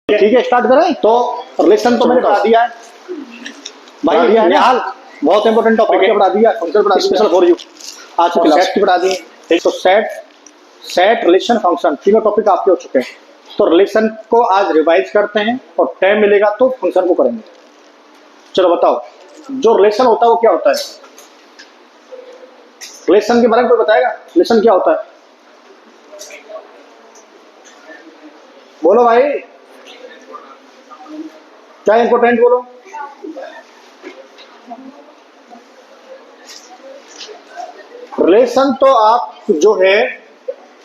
ठीक है, स्टार्ट करें। तो रिलेशन तो मैंने पढ़ा दिया है भाई, दिया है ना। हाल बहुत इंपॉर्टेंट टॉपिक है, पढ़ा दिया। फंक्शन पढ़ा दिया स्पेशल फॉर यू। आज की सेट की पढ़ा दी। तो सेट रिलेशन फंक्शन तीनों टॉपिक आपके हो चुके हैं। तो रिलेशन को आज रिवाइज करते हैं और टाइम मिलेगा तो फंक्शन को करेंगे। चलो बताओ, जो रिलेशन होता है वो क्या होता है? रिलेशन के बारे में कोई बताएगा? रिलेशन क्या होता है? बोलो भाई, क्या इंपॉर्टेंट बोलो। रिलेशन तो आप जो है,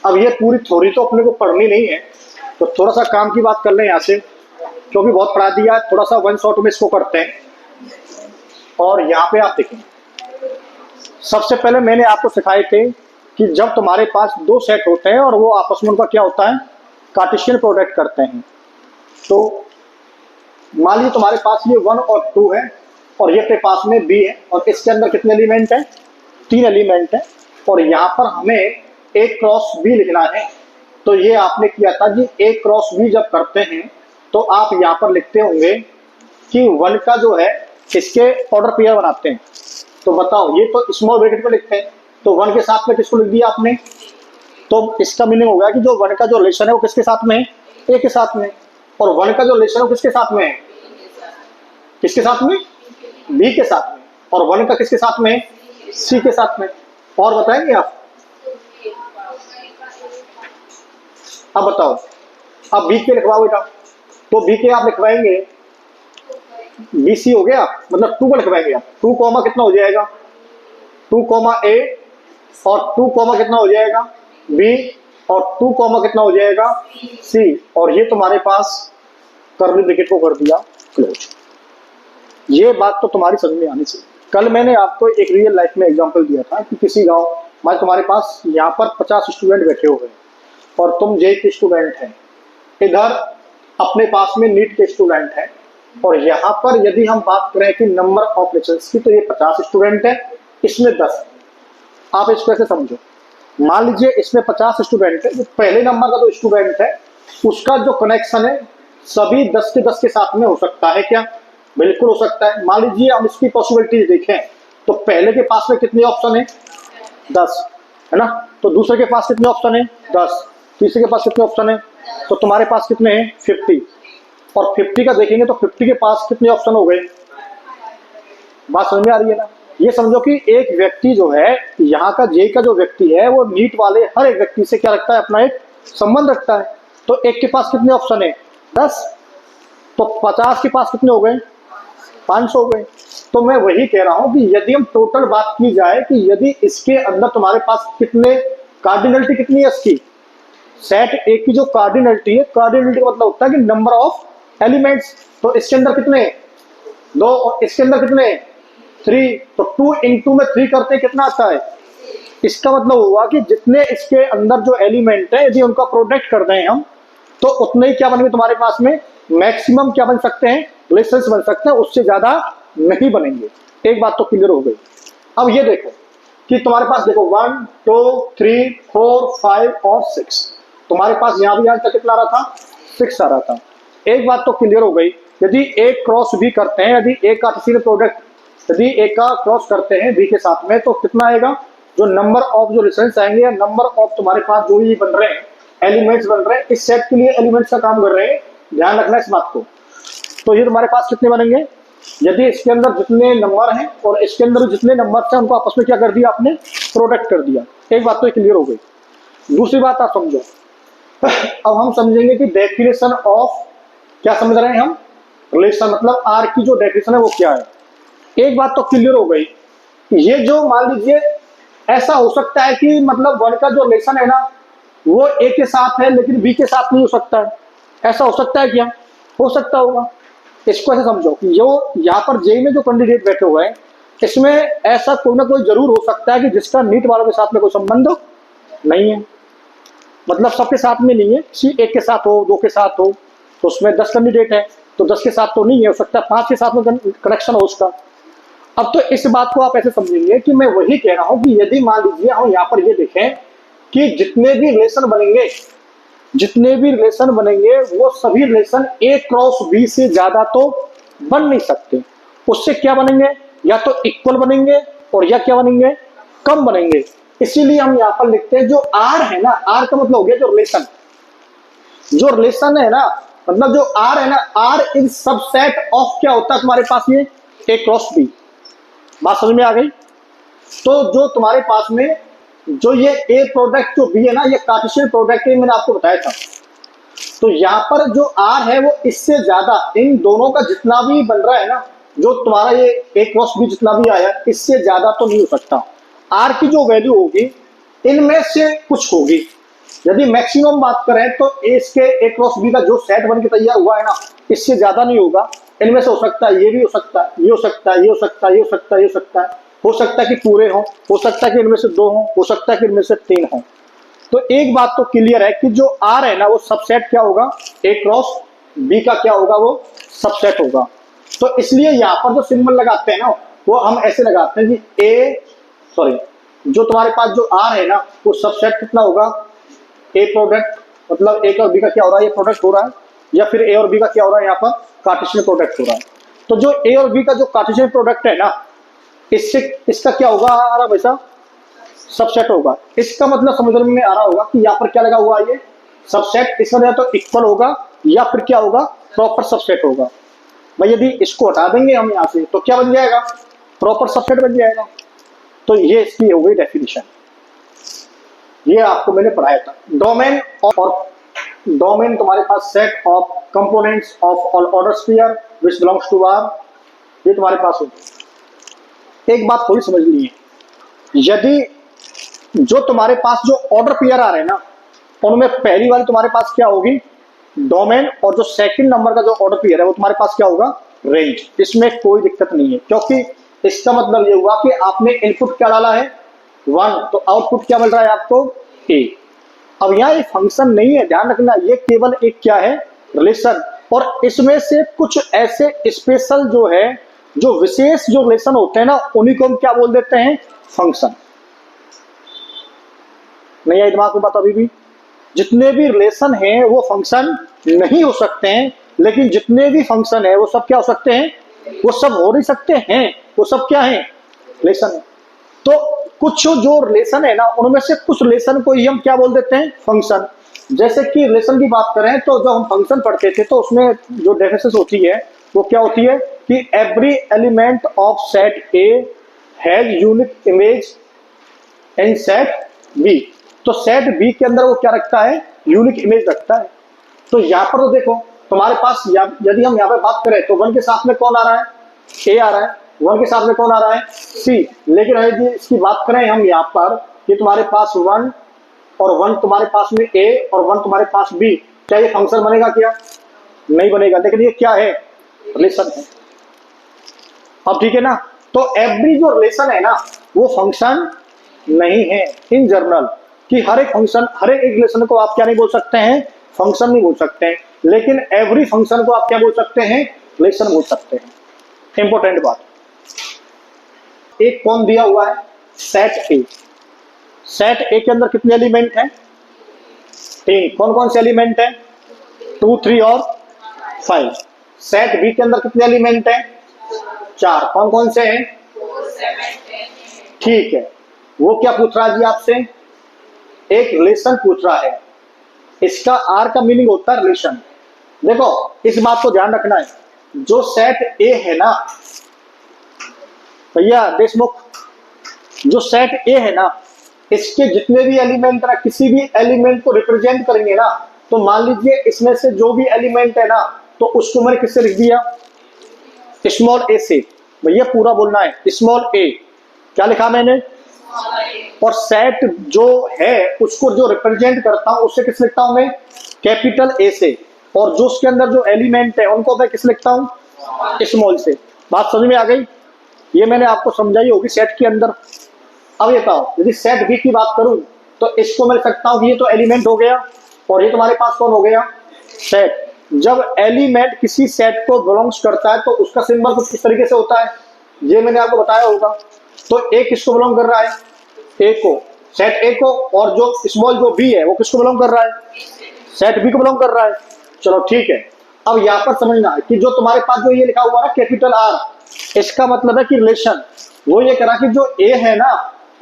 अब ये पूरी थ्योरी तो अपने को पढ़नी नहीं है, तो थोड़ा सा काम की बात कर लें यहाँ से, क्योंकि बहुत पढ़ा दिया। थोड़ा सा वन शॉट में इसको करते हैं। और यहाँ पे आप देखें, सबसे पहले मैंने आपको सिखाए थे कि जब तुम्हारे पास दो सेट होते हैं और वो आपस में उनका क्या होता है, कार्टेशियन प्रोडक्ट करते हैं। तो मान लीजिए तुम्हारे पास ये 1 और 2 है और ये अपने पास में b है, और इसके अंदर कितने एलिमेंट हैं? 3 एलिमेंट हैं। और यहाँ पर हमें a क्रॉस b लिखना है। तो ये आपने किया था जी, a क्रॉस b जब करते हैं तो आप यहाँ पर लिखते होंगे कि 1 का जो है इसके ऑर्डर पेयर बनाते हैं। तो बताओ, ये तो स्मॉल ब्रैकेट में लिखते हैं, तो 1 के साथ में किसको लिख दिया आपने? तो इसका मीनिंग हो गया कि जो 1 का जो रिलेशन है वो किसके साथ में है? a के साथ में। और 1 का जो रिलेशन है वो किसके साथ में है? किसके साथ में? b के साथ में। और 1 का किसके साथ में है? c के साथ में। और बताएंगे आप? अब बताओ, अब b के लिखवाओ बेटा। तो b के आप लिखवाएंगे, bc हो गया, मतलब 2 का लिखवाएंगे आप। 2 कॉमा कितना हो जाएगा? 2 कॉमा a, और 2 कॉमा कितना हो जाएगा? b, और 2 कॉमा कितना हो जाएगा? c। और ये तुम्हारे पास कर्ली ब्रैकेट को कर दिया क्लोज। ये बात तो तुम्हारी समझ में आनी चाहिए। कल मैंने आपको एक रियल लाइफ में एग्जांपल दिया था कि किसी गांव में तुम्हारे पास यहाँ पर 50 स्टूडेंट बैठे हुए हैं और तुम जे के स्टूडेंट हैं, इधर अपने पास में नीट के स्टूडेंट हैं। और यहाँ पर यदि हम बात करें कि नंबर ऑफ लेक्चर्स की, तो ये 50 स्टूडेंट है, इसमें 10। आप इसको ऐसे समझो, मान लीजिए इसमें 50 स्टूडेंट है, जो पहले नंबर का जो स्टूडेंट है उसका जो कनेक्शन है सभी 10 के 10 के साथ में हो सकता है क्या? बिल्कुल हो सकता है। मान लीजिए हम इसकी पॉसिबिलिटी देखें तो पहले के पास में कितने ऑप्शन है? 10 है ना। तो दूसरे के पास कितने ऑप्शन है? 10। तीसरे के पास कितने ऑप्शन है? तो तुम्हारे पास कितने हैं? 50। और 50 का देखेंगे तो 50 के पास कितने ऑप्शन हो गए? बात समझ में आ रही है ना। ये समझो कि एक व्यक्ति जो है, यहाँ का जे का जो व्यक्ति है, वो नीट वाले हर एक व्यक्ति से क्या रखता है? अपना एक संबंध रखता है। तो एक के पास कितने ऑप्शन है? 10। तो 50 के पास कितने हो गए? 500 हो गए। तो मैं वही कह रहा हूं कि यदि हम टोटल बात की जाए कि यदि इसके अंदर तुम्हारे पास कितने कार्डिनलिटी कितनी है इसकी, सेट ए की जो कार्डिनलिटी है, कार्डिनलिटी का मतलब होता है कि नंबर ऑफ एलिमेंट्स। तो इसके अंदर कितने? 2, और इसके अंदर कितने? 3। तो 2 into में 3 करते हैं, कितना आता है? इसका मतलब हुआ कि जितने इसके अंदर जो एलिमेंट है, यदि उनका प्रोडक्ट कर दें हम, तो उतने ही क्या बनेंगे तुम्हारे पास में? मैक्सिमम क्या बन सकते हैं? रिलेशंस बन सकते हैं, उससे ज्यादा नहीं बनेंगे। एक बात तो क्लियर हो गई। अब ये देखो कि तुम्हारे पास देखो 1 2 3 4 5 और 6, तुम्हारे पास यहाँ भी यहाँ तक कितना आ रहा था? 6 आ रहा था। एक बात तो क्लियर हो गई, यदि a क्रॉस b करते हैं, यदि a का किसी प्रोडक्ट, यदि a का क्रॉस करते हैं b के साथ में, तो कितना आएगा? जो नंबर ऑफ जो रिलेशंस आएंगे, या नंबर ऑफ तुम्हारे पास जो भी बन रहे हैं, एलिमेंट्स बन रहे हैं, इस सेट के लिए एलिमेंट्स का काम कर रहे हैं, ध्यान रखना इस बात को। तो ये तुम्हारे पास कितने बनेंगे? यदि इसके अंदर जितने नंबर हैं और इसके अंदर जितने नंबर हैं, उनको आपस में क्या कर दिया आपने? प्रोडक्ट कर दिया। एक बात तो क्लियर हो गई। दूसरी बात आप समझो। अब हम समझेंगे कि डेफिनेशन ऑफ, क्या समझ रहे हैं हम? रिलेशन मतलब आर की जो डेफिनेशन है वो क्या है। एक बात तो क्लियर हो गई, ये जो मान लीजिए ऐसा हो सकता है कि मतलब 1 का जो रिलेशन है ना, वो ए के साथ है लेकिन बी के साथ नहीं हो सकता है। ऐसा हो सकता है क्या? हो सकता होगा। इसको ऐसे समझो कि जो यहाँ पर जेई में जो कैंडिडेट बैठे हुए हैं, इसमें ऐसा कोई ना कोई जरूर हो सकता है कि जिसका नीट वालों के साथ में कोई संबंध नहीं है। मतलब सबके साथ में नहीं है, किसी एक के साथ हो, 2 के साथ हो, तो उसमें 10 कैंडिडेट है, तो 10 के साथ तो नहीं है, हो सकता है 5 के साथ में कनेक्शन हो उसका। अब तो इस बात को आप ऐसे समझेंगे कि मैं वही कह रहा हूं कि यदि मान लीजिए हम यहाँ पर ये देखें कि जितने भी रिलेशन बनेंगे, जितने भी रिलेशन बनेंगे वो सभी रिलेशन ए क्रॉस बी से ज्यादा तो बन नहीं सकते। उससे क्या बनेंगे, या तो इक्वल बनेंगे और या क्या बनेंगे, कम बनेंगे। इसीलिए हम यहां पर लिखते हैं जो आर है ना, आर का मतलब हो गया जो रिलेशन, जो रिलेशन है ना, मतलब जो आर है ना, आर इज सबसेट ऑफ क्या होता है तुम्हारे पास, ये ए क्रॉस बी। बात समझ में आ गई। तो जो तुम्हारे पास में जो ये ए प्रोडक्ट जो बी है ना, ये कार्टेशियन प्रोडक्ट है, मैंने आपको बताया था। तो यहाँ पर जो आर है वो इससे ज्यादा, इन दोनों का जितना भी बन रहा है ना, जो तुम्हारा ये ए क्रॉस बी जितना भी आया, इससे ज्यादा तो नहीं हो सकता। आर की जो वैल्यू होगी इनमें से कुछ होगी। यदि मैक्सिमम बात करें तो इसके ए क्रॉस बी का जो सेट बन के तैयार हुआ है ना, इससे ज्यादा नहीं होगा। इनमें से हो सकता है ये भी हो सकता है, ये हो सकता है, ये हो सकता है, ये हो सकता है, ये हो सकता है, हो सकता है कि पूरे हो सकता है कि इनमें से 2 हो सकता है कि इनमें से 3 हो। तो एक बात तो क्लियर है कि जो आर है ना वो सबसेट क्या होगा, ए क्रॉस बी का क्या होगा, वो सबसेट होगा। तो इसलिए यहाँ पर जो सिंबल लगाते हैं ना, वो हम ऐसे लगाते हैं कि जो तुम्हारे पास जो आर है ना वो सबसेट कितना होगा, ए प्रोडक्ट, मतलब ए और बी का क्या हो रहा है, ये प्रोडक्ट हो रहा है, या फिर ए और बी का क्या हो रहा है, यहाँ पर कार्टेशियन प्रोडक्ट हो रहा है। तो जो ए और बी का जो कार्टेशियन प्रोडक्ट है ना, इससे इसका क्या होगा आ रहा वैसा सबसेट होगा। इसका मतलब समझ में आ रहा होगा कि यहाँ पर क्या लगा हुआ है, ये सबसेट। इसका या तो इक्वल होगा या फिर क्या होगा, प्रॉपर सबसेट होगा। भाई यदि इसको हटा देंगे हम यहाँ से तो क्या बन जाएगा, प्रॉपर सबसेट बन जाएगा। तो ये इसकी हो गई डेफिनेशन, ये आपको मैंने पढ़ाया था। डोमेन, और डोमेन तुम्हारे पास set of components of all order sphere which belongs to R, ये तुम्हारे पास होगी। एक बात थोड़ी समझ ली है, यदि जो तुम्हारे पास जो ऑर्डर पेयर आ रहे हैं ना, उनमें पहली वाली तुम्हारे पास क्या होगी, डोमेन, और जो सेकंड नंबर का जो ऑर्डर पेयर है वो तुम्हारे पास क्या होगा, रेंज। इसमें कोई दिक्कत नहीं है, क्योंकि इसका मतलब ये हुआ कि आपने इनपुट क्या डाला है 1, तो आउटपुट क्या मिल रहा है आपको, ए। अब यहाँ ये फंक्शन नहीं है, ध्यान रखना, ये केवल एक क्या है, रिलेशन। और इसमें से कुछ ऐसे स्पेशल जो है, जो विशेष जो रिलेशन होते हैं ना, उन्हीं को हम क्या बोल देते हैं, फंक्शन। नहीं आई दिमाग में बात अभी भी। जितने भी रिलेशन हैं वो फंक्शन नहीं हो सकते हैं, लेकिन जितने भी फंक्शन है वो सब क्या हो सकते हैं, वो सब हो नहीं सकते हैं, वो सब क्या है, रिलेशन है। तो कुछ जो रिलेशन है ना, उनमें से कुछ रिलेशन को ही हम क्या बोल देते हैं, फंक्शन। जैसे कि रिलेशन की बात करें तो जब हम फंक्शन पढ़ते थे तो उसमें जो डेफिनेशन होती है वो क्या होती है कि every element of set A has unique image in set B. तो सेट बी के अंदर वो क्या रखता है, यूनिक इमेज रखता है। तो यहाँ पर तो देखो तुम्हारे पास यदि हम यहाँ पर बात करें तो 1 के साथ में कौन आ रहा है, ए आ रहा है, 1 के साथ में कौन आ रहा है, सी। लेकिन यदि इसकी बात करें हम यहाँ पर कि तुम्हारे पास 1 और 1 तुम्हारे पास में ए और 1 तुम्हारे पास बी, क्या ये फंक्शन बनेगा, क्या नहीं बनेगा। लेकिन ये क्या है, रिलेशन है। अब ठीक है ना। तो एवरी जो रिलेशन है ना वो फंक्शन नहीं है इन जनरल, कि हर एक फंक्शन, हर एक रिलेशन को आप क्या नहीं बोल सकते हैं, फंक्शन नहीं बोल सकते हैं। लेकिन एवरी फंक्शन को आप क्या बोल सकते हैं, रिलेशन बोल सकते हैं। इंपॉर्टेंट बात, एक कौन दिया हुआ है, सेट ए। सेट ए के अंदर कितने एलिमेंट हैं, 3। कौन कौन से एलिमेंट हैं, 2, 3 और 5। सेट बी के अंदर कितने एलिमेंट हैं, 4। कौन कौन से हैं, ठीक है। वो क्या पूछ रहा है जी आपसे, एक रिलेशन पूछ रहा है। इसका आर का मीनिंग होता है रिलेशन। देखो इस बात को ध्यान रखना है, जो सेट ए है ना भैया देशमुख, जो सेट ए है ना, इसके जितने भी एलिमेंट ना, किसी भी एलिमेंट को रिप्रेजेंट करेंगे ना, तो मान लीजिए इसमें से जो भी एलिमेंट है ना, तो उसको मैंने किससे लिख दिया, स्मॉल ए से। भैया पूरा बोलना है, स्मॉल ए। क्या लिखा मैंने, और सेट जो है उसको जो रिप्रेजेंट करता हूं उससे किस लिखता हूं मैं, कैपिटल ए से। और जो उसके अंदर जो एलिमेंट है उनको मैं किस लिखता हूं, स्मॉल से। बात समझ में आ गई, ये मैंने आपको समझाई होगी सेट के अंदर। अब ये बताओ, यदि सेट बी की बात करूं तो इसको मैं लिख सकता हूं कि ये तो एलिमेंट हो गया, और ये तुम्हारे पास कौन हो गया, सेट। जब एलिमेंट किसी सेट को बिलोंग्स करता है तो उसका सिंबल कुछ इस तरीके से होता है, ये मैंने आपको बताया होगा। तो ए किसको बिलोंग कर रहा है, ए को, सेट ए को। और जो स्मॉल जो बी है वो किसको बिलोंग कर रहा है, सेट बी को बिलोंग कर रहा है। चलो ठीक है, अब यहां पर समझना है कि जो तुम्हारे पास जो ये लिखा हुआ है कैपिटल आर, इसका मतलब है कि रिलेशन, वो ये करा कि जो ए है ना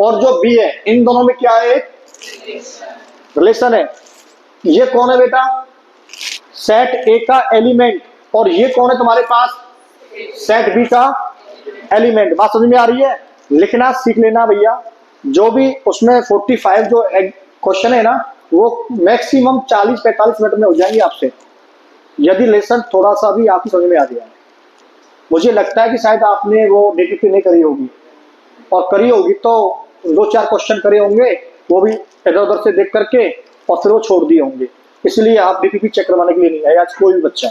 और जो बी है, इन दोनों में क्या है, रिलेशन है। ये कौन है बेटा, सेट ए का एलिमेंट, और ये कौन है तुम्हारे पास, सेट बी का एलिमेंट। बात समझ में आ रही है, लिखना सीख लेना भैया। जो भी उसमें 45 जो क्वेश्चन है ना, वो मैक्सिमम 40-45 मिनट में हो जाएंगे आपसे, यदि लेसन थोड़ा सा भी आपकी समझ में आ गया है। मुझे लगता है कि शायद आपने वो डीटीपी नहीं करी होगी, और करी होगी तो 2-4 क्वेश्चन करे होंगे, वो भी इधर उधर से देख करके, और फिर वो छोड़ दिए होंगे, इसलिए आप डीटीपी चेक करवाने के लिए नहीं आए आज कोई भी बच्चा।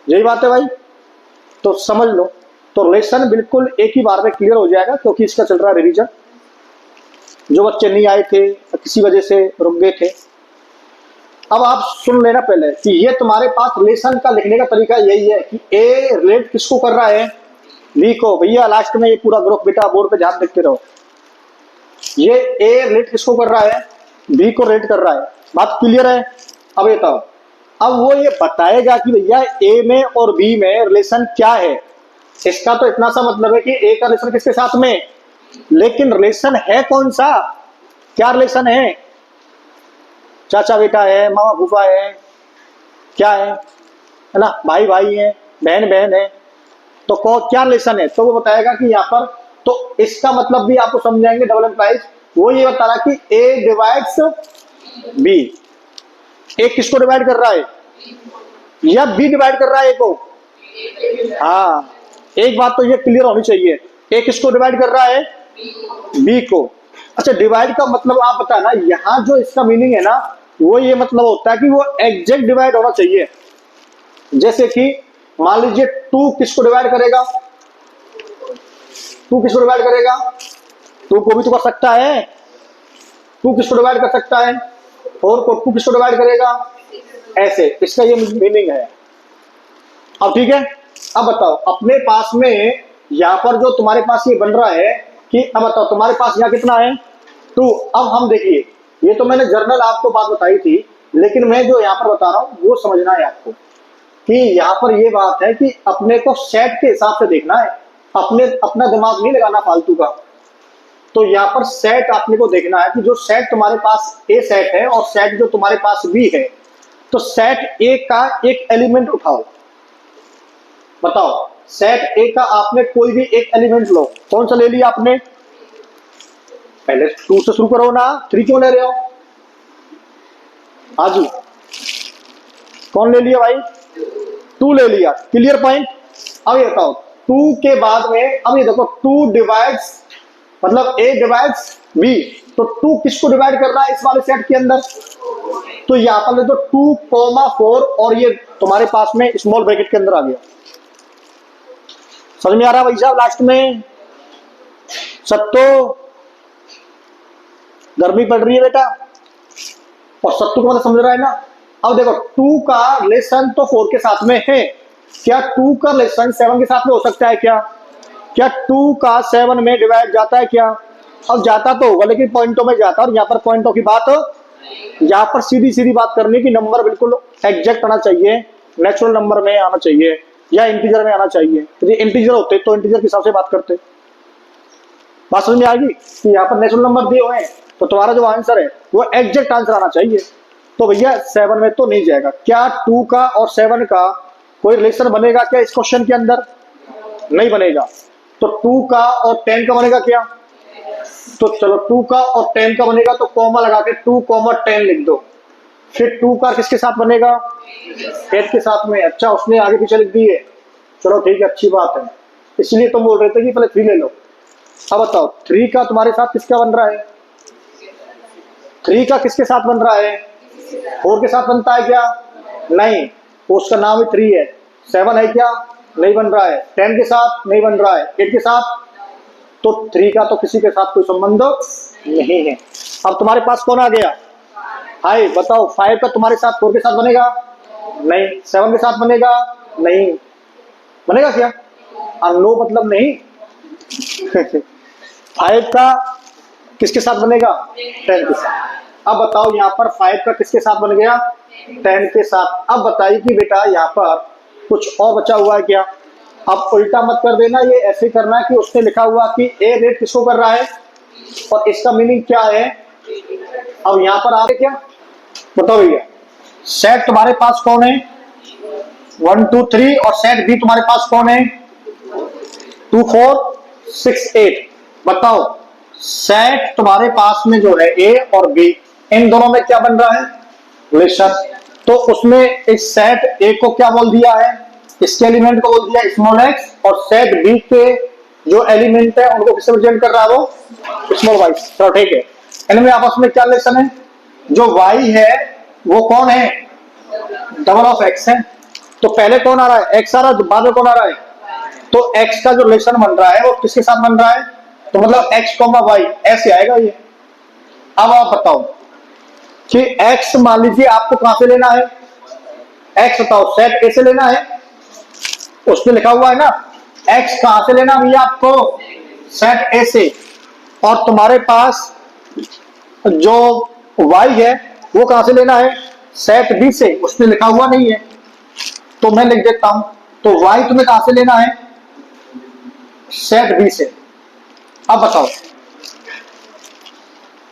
यही बात है भाई, तो समझ लो। तो रिलेशन बिल्कुल एक ही बार में क्लियर हो जाएगा, क्योंकि इसका चल रहा है रिवीजन। जो बच्चे नहीं आए थे किसी वजह से रुक गए थे, अब आप सुन लेना पहले कि ये तुम्हारे पास रिलेशन का लिखने का तरीका यही है कि ए रिलेट किसको कर रहा है, बी को। भैया लास्ट में ये पूरा ग्रुप बेटा बोर्ड पे ध्यान देखते रहो, ये ए रिलेट किसको कर रहा है, बी को रिलेट कर रहा है। बात क्लियर है। अब ये बताओ, अब वो ये बताएगा कि भैया ए में और बी में रिलेशन क्या है। इसका तो इतना सा मतलब है कि ए का रिलेशन किसके साथ में, लेकिन रिलेशन है कौन सा, क्या रिलेशन है, चाचा बेटा है, मामा फूफा है, क्या है ना, भाई भाई है, बहन बहन है, तो क्या रिलेशन है, तो वो बताएगा कि यहाँ पर। तो इसका मतलब भी आपको समझाएंगे डबल एम्प्लाइज। वो ये बता रहा कि ए डिवाइड्स बी, ए किसको डिवाइड कर रहा है, या बी डिवाइड कर रहा है ए को। हाँ, एक बात तो ये क्लियर होनी चाहिए, ए किसको डिवाइड कर रहा है, बी को। अच्छा, डिवाइड का मतलब आप बता ना, यहाँ जो इसका मीनिंग है ना, वो ये मतलब होता है कि वो एग्जैक्ट डिवाइड होना चाहिए। जैसे कि मान लीजिए 2 किसको डिवाइड करेगा, 2 किसको डिवाइड करेगा, 2 को भी तो कर सकता है, 2 किसको डिवाइड कर सकता है, 4 को 2 किसको डिवाइड करेगा, ऐसे, इसका ये मीनिंग है। अब ठीक है, अब बताओ अपने पास में यहां पर जो तुम्हारे पास ये बन रहा है कि, अब बताओ तुम्हारे पास यहाँ कितना है, 2। अब हम देखिए, ये तो मैंने जर्नल आपको बात बताई थी, लेकिन मैं जो यहाँ पर बता रहा हूं वो समझना है आपको कि यहाँ पर ये बात है कि अपने को सेट के हिसाब से देखना है, अपना दिमाग नहीं लगाना फालतू का। तो यहाँ पर सेट आपने को देखना है कि जो सेट तुम्हारे पास ए सेट है और सेट जो तुम्हारे पास बी है, तो सेट ए का एक एलिमेंट उठाओ। बताओ, सेट ए का आपने कोई भी एक एलिमेंट लो, कौन सा ले लिया आपने, पहले 2 से शुरू करो ना, 3 क्यों ले रहे हो, हाँ जी, कौन ले लिया भाई, 2 ले लिया, क्लियर पॉइंट। अब ये बताओ 2 के बाद में, अब ये देखो 2 डिवाइड्स, मतलब ए डिवाइड्स बी, तो 2 किसको डिवाइड कर रहा है इस वाले सेट के अंदर, तो यहाँ पर तो 2,4 और ये तुम्हारे पास में स्मॉल ब्रैकेट के अंदर आ गया। समझ में आ रहा है भाई साहब, लास्ट में सत्तो, गर्मी पड़ रही है बेटा, और सत्तू को मतलब समझ रहा है ना। अब देखो 2 का रिलेशन तो 4 के साथ में है, क्या 2 का रिलेशन 7 के साथ में हो सकता है क्या 2 का 7 में डिवाइड जाता है क्या, अब जाता तो होगा लेकिन पॉइंटों में जाता है, और यहाँ पर पॉइंटों की बात, यहाँ पर सीधी सीधी बात करनी की नंबर बिल्कुल एग्जैक्ट आना चाहिए, नेचुरल नंबर में आना चाहिए या इंटीजर में आना चाहिए। यदि इंटीजर होते तो इंटीजर के हिसाब से बात करते। बात समझ में आएगी कि यहाँ पर नेचुरल नंबर दिए हुए हैं, तो तुम्हारा जो आंसर है वो एग्जैक्ट आंसर आना चाहिए। तो भैया 7 में तो नहीं जाएगा। क्या 2 का और 7 का कोई रिलेशन बनेगा क्या इस क्वेश्चन के अंदर, नहीं बनेगा। तो 2 का और 10 का बनेगा क्या, तो चलो 2 का और 10 का बनेगा तो कॉमा लगा के 2,10 लिख दो। फिर 2 का किसके साथ बनेगा, 8 के साथ में। अच्छा, उसने आगे पीछे लिख दी है, चलो ठीक है, अच्छी बात है, इसलिए तुम बोल रहे थे कि पहले 3 ले लो। अब बताओ 3 का तुम्हारे साथ किसका बन रहा है, 3 का किसके साथ बन रहा है, 4 के साथ बनता है क्या, नहीं, उसका नाम ही 3 है। 7 है क्या, नहीं बन रहा है। 10 के साथ नहीं बन रहा है, 8 के साथ, तो 3 का तो किसी के साथ कोई संबंध नहीं है। अब तुम्हारे पास कौन आ गया, हाय, बताओ 5 का तुम्हारे साथ 4 के साथ बनेगा, नहीं। 7 के साथ बनेगा, नहीं। बनेगा क्या, नो मतलब नहीं। 5 का किसके साथ बनेगा, 10 के साथ। अब बताओ यहाँ पर 5 का किसके साथ बन गया, 10 के साथ। अब बताइए कि बेटा यहाँ पर कुछ और बचा हुआ है क्या? अब उल्टा मत कर देना, ये ऐसे करना है कि उसने लिखा हुआ कि ए रेट किसको कर रहा है और इसका मीनिंग क्या है। अब यहाँ पर आप क्या बताओ भैया, सेट तुम्हारे पास कौन है 1 2 3 और सेट बी तुम्हारे पास कौन है 2 4 6 8। बताओ सेट तुम्हारे पास में जो है ए और बी, इन दोनों में क्या बन रहा है रिलेशन। तो उसमें इस सेट ए को क्या बोल दिया है, इसके एलिमेंट को बोल दिया स्मॉल एक्स, और सेट बी के जो एलिमेंट है उनको किससे रिप्रेजेंट कर रहा है वो स्मॉल वाई। चलो ठीक है, इनमें आपस में क्या रिलेशन है, जो वाई है वो कौन है डबल ऑफ एक्स है। तो पहले कौन आ रहा है एक्स आ रहा है, बाद में कौन आ रहा है, तो एक्स का जो रिलेशन बन रहा है वो किसके साथ बन रहा है, तो मतलब एक्स कॉमा वाई ऐसे आएगा ये। अब आप बताओ कि एक्स मान लीजिए आपको कहां से लेना है, एक्स बताओ सेट ए से लेना है, उसमें लिखा हुआ है ना एक्स कहां से लेना भैया आपको सेट ए से, और तुम्हारे पास जो वाई है वो कहां से लेना है सेट बी से, उसमें लिखा हुआ नहीं है तो मैं लिख देता हूं। तो वाई तुम्हें कहां से लेना है सेट बी से। अब बताओ,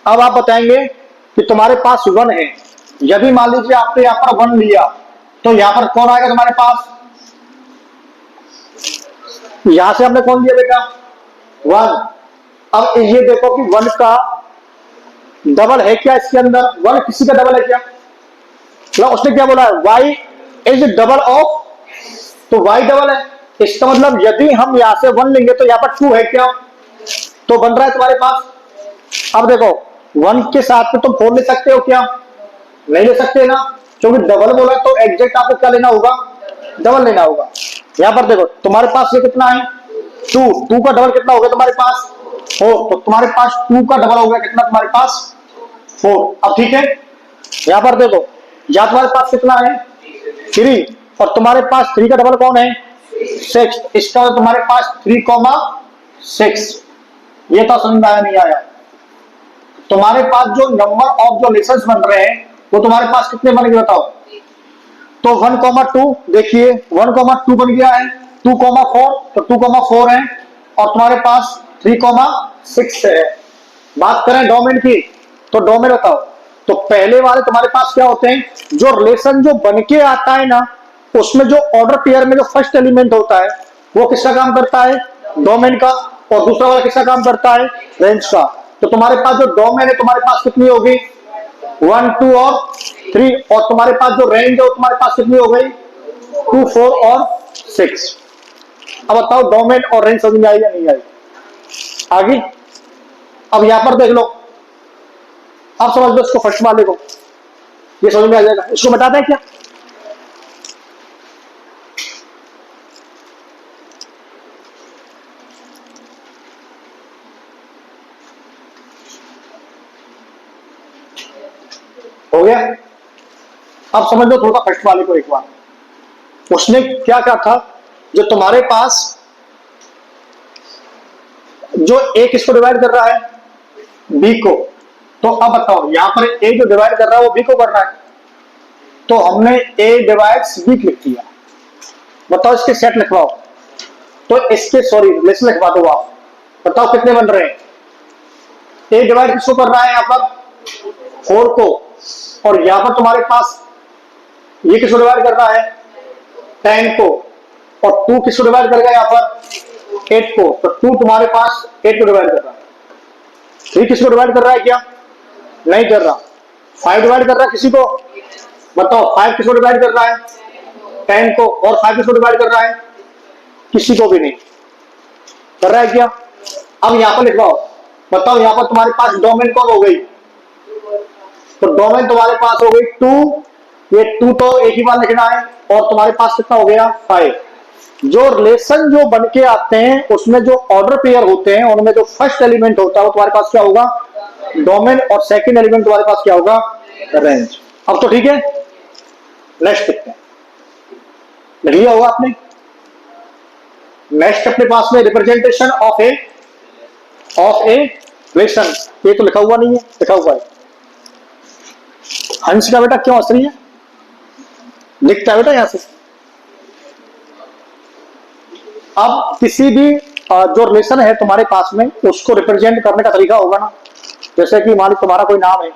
अब आप बताएंगे कि तुम्हारे पास 1 है, यदि मान लीजिए आपने यहां पर 1 लिया तो यहां पर कौन आएगा तुम्हारे पास, यहां से हमने कौन लिया बेटा 1। अब ये देखो कि 1 का डबल है क्या इसके अंदर, 1 किसी का डबल है क्या, तो उसने क्या बोला है y इज डबल ऑफ, तो y डबल है, इसका मतलब यदि हम यहां से 1 लेंगे तो यहां पर 2 है क्या, तो बन रहा है तुम्हारे पास। अब देखो 1 के साथ में तुम 4 ले सकते हो क्या, नहीं ले सकते ना, क्योंकि डबल बोला तो एग्जैक्ट आपको क्या लेना होगा डबल लेना होगा। यहां पर देखो तुम्हारे पास ये कितना है 2 का डबल कितना हो गया तुम्हारे पास 4, तो तुम्हारे पास 2 का डबल हो गया कितना तुम्हारे पास 4। अब ठीक है, यहां पर देखो या तुम्हारे पास कितना है 3 और तुम्हारे पास 3 का डबल कौन है 6, इसका तुम्हारे पास 3,6। ये तो समझ में आया नहीं आया, तुम्हारे पास जो नंबर ऑफ जो रिलेशंस बन रहे हैं वो तुम्हारे पास कितने बन गए बताओ, तो 1,2 देखिए 1,2 बन गया है, 2,4 तो 2,4 है, और तुम्हारे पास 3,6 है। बात करें डोमेन की, तो डोमेन बताओ, तो पहले वाले तुम्हारे पास क्या होते हैं, जो रिलेशन जो बन के आता है ना उसमें जो ऑर्डर पेयर में जो फर्स्ट एलिमेंट होता है वो किसका काम करता है डोमेन का, और दूसरा वाला किसका काम करता है रेंज का। तो तुम्हारे पास जो डोमेन है तुम्हारे पास कितनी होगी 1 2 और 3, और तुम्हारे पास जो रेंज है तुम्हारे पास कितनी हो गई 2 4 और 6। अब बताओ डोमेन और रेंज समझ में आई या नहीं आई आगे। अब यहां पर देख लो, अब समझ लो इसको फर्स्ट वाले को, ये समझ में आ जाएगा, इसको बता दें क्या, हो गया। अब समझ लो थोड़ा फर्स्ट वाले को एक बार, उसने क्या कहा था, जो तुम्हारे पास जो ए किसको डिवाइड कर रहा है बी को, तो अब बताओ यहां पर ए जो डिवाइड कर रहा है वो बी को कर रहा है, तो हमने ए डिवाइड्स बी लिख दिया। बताओ इसके सेट लिखवाओ, तो इसके सॉरी रिलेशन लिखवा दो आप, बताओ कितने बन रहे हैं, ए डिवाइड किसको कर रहा है यहाँ पर 4 को, और यहां पर तुम्हारे पास ये किसको डिवाइड कर रहा है 10 को, और 2 किसको डिवाइड करेगा यहाँ पर 8 को, तो 2 तुम्हारे पास 8 को डिवाइड कर रहा है, 3 किसको डिवाइड कर रहा है क्या नहीं कर रहा, 5 डिवाइड कर रहा है किसी को, बताओ 5 किसको डिवाइड कर रहा है 10 को, और 5 किसको डिवाइड कर रहा है किसी को भी नहीं कर रहा है क्या। अब यहां पर लिखवाओ, बताओ यहां पर तुम्हारे पास डोमेन कौन हो गई, तो डोमेन तुम्हारे पास हो गई 2, ये 2 तो एक ही बार लिखना है, और तुम्हारे पास कितना हो गया 5। जो रिलेशन जो बन के आते हैं उसमें जो ऑर्डर पेयर होते हैं उनमें जो फर्स्ट एलिमेंट होता है वो तुम्हारे पास क्या होगा डोमेन, और सेकंड एलिमेंट तुम्हारे पास क्या होगा रेंज। अब तो ठीक है, नेक्स्ट देखते हैं, लिख लिया होगा आपने। नेक्स्ट अपने पास में रिप्रेजेंटेशन ऑफ ए रिलेशन, ये तो लिखा हुआ नहीं है, लिखा हुआ है हंस का बेटा क्यों हंस रही है, दिखता है बेटा यहां से। अब किसी भी जो रिलेशन है तुम्हारे पास में, उसको रिप्रेजेंट करने का तरीका होगा ना। जैसे कि मान लो तुम्हारा कोई नाम है,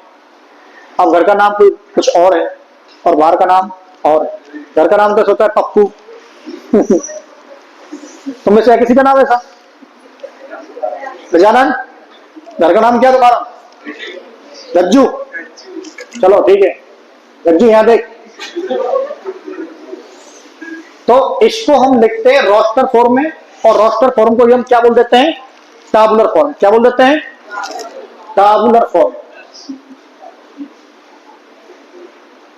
अब घर का नाम कोई कुछ और है और बाहर का नाम और है। घर का नाम तो होता है पप्पू तुम में से किसी का नाम ऐसा? गजानन। घर का नाम क्या तुम्हारा? गज्जू। चलो ठीक है, गज्जू यहां देख। तो इसको हम लिखते हैं रोस्टर फॉर्म में, और रोस्टर फॉर्म को हम क्या बोल देते हैं? टाबुलर फॉर्म। क्या बोल देते हैं? टाबुलर फॉर्म।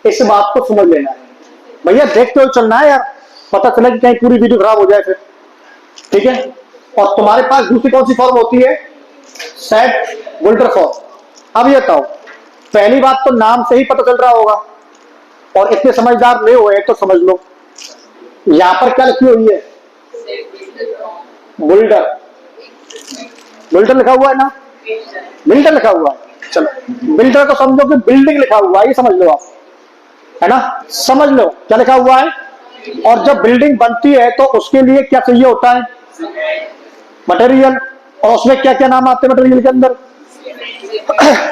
इस बात को समझ लेना है भैया, देखते हुए चलना है यार, पता चला कि कहीं पूरी वीडियो खराब हो जाए फिर। ठीक है। और तुम्हारे पास दूसरी कौन सी फॉर्म होती है? Set builder form. अब ये बताओ, पहली बात तो नाम से ही पता चल रहा होगा, और इतने समझदार नहीं हुए तो समझ लो यहां पर क्या लिखी हुई है? बुल्डर। बुल्डर लिखा हुआ है ना, बिल्डर लिखा हुआ है। चलो बिल्डर को समझो कि बिल्डिंग लिखा हुआ है, ये समझ लो आप, है ना। समझ लो क्या लिखा हुआ है। और जब बिल्डिंग बनती है तो उसके लिए क्या चाहिए होता है? मटेरियल। और उसमें क्या क्या नाम आते हैं मटेरियल के अंदर?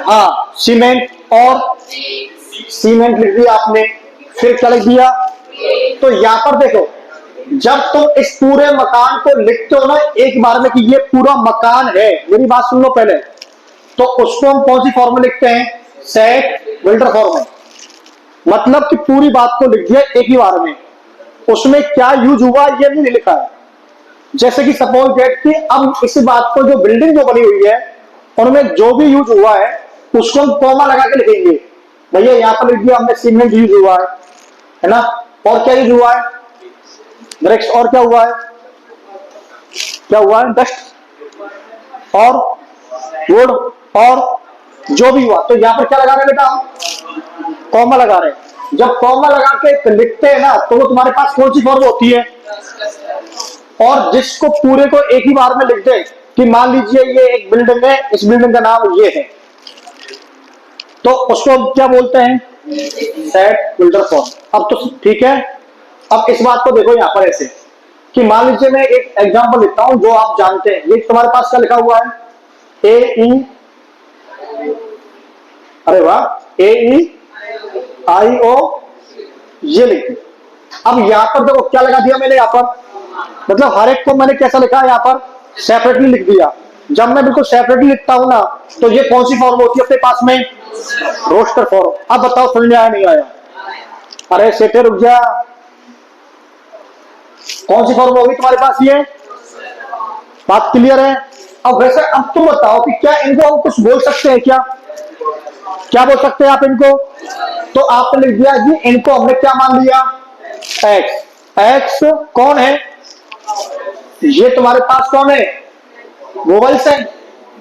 हाँ, सीमेंट। और सीमेंट लिख दिया आपने, फिर क्या लिख दिया? तो यहां पर देखो, जब तुम इस पूरे मकान को लिखते हो ना एक बार में कि ये पूरा मकान है, मेरी बात सुन लो पहले, तो उसको हम कौन सी फॉर्म में लिखते हैं? सेट बिल्डर फॉर्म में। मतलब कि पूरी बात को लिख दिया एक ही बार में, उसमें क्या यूज हुआ ये नहीं लिखा है। जैसे कि सपोज दैट कि अब इस बात को, जो बिल्डिंग जो बनी हुई है उनमें जो भी यूज हुआ है उसको हम कॉमा लगा के लिखेंगे। भैया यहां पर लिख दिया हमने सीमेंट यूज हुआ है ना। और क्या यूज हुआ है? ब्रिक्स। और क्या हुआ है? क्या हुआ है? डस्ट और वुड और जो भी हुआ। तो यहां पर क्या लगा रहे हैं बेटा? हम कॉमा लगा रहे हैं। जब कॉमा लगा के लिखते हैं ना तो वो तुम्हारे पास कौन सी फॉर्म होती है? और जिसको पूरे को एक ही बार में लिख दे कि मान लीजिए ये एक बिल्डिंग है, इस बिल्डिंग का नाम ये है, तो उसको क्या बोलते हैं? Set builder form. अब तो ठीक है। अब इस बात को देखो यहां पर ऐसे कि मान लीजिए मैं एक एग्जांपल लिखता हूं जो आप जानते हैं। ये तुम्हारे पास क्या लिखा हुआ है? ए ई, अरे वाह, ए ई आई ओ, ये लिख दिया। अब यहां पर देखो क्या लगा दिया मैंने यहां पर, मतलब हर एक को मैंने कैसा लिखा है यहां पर? सेपरेटली लिख दिया। जब मैं बिल्कुल सेपरेटली लिखता हूं ना तो ये कौन सी फॉर्म होती है अपने पास में? Roster form. अब बताओ समझ में आया नहीं आया? अरे सेठे रुक जा, कौन सी फॉर्म होगी तुम्हारे पास? ये बात क्लियर है? अब वैसे अब तुम बताओ कि क्या इनको हम कुछ बोल सकते हैं क्या? क्या बोल सकते हैं आप इनको? तो आपने लिख दिया जी इनको हमने क्या मान लिया? एक्स। एक्स कौन है? ये तुम्हारे पास कौन है? वोवेल्स हैं।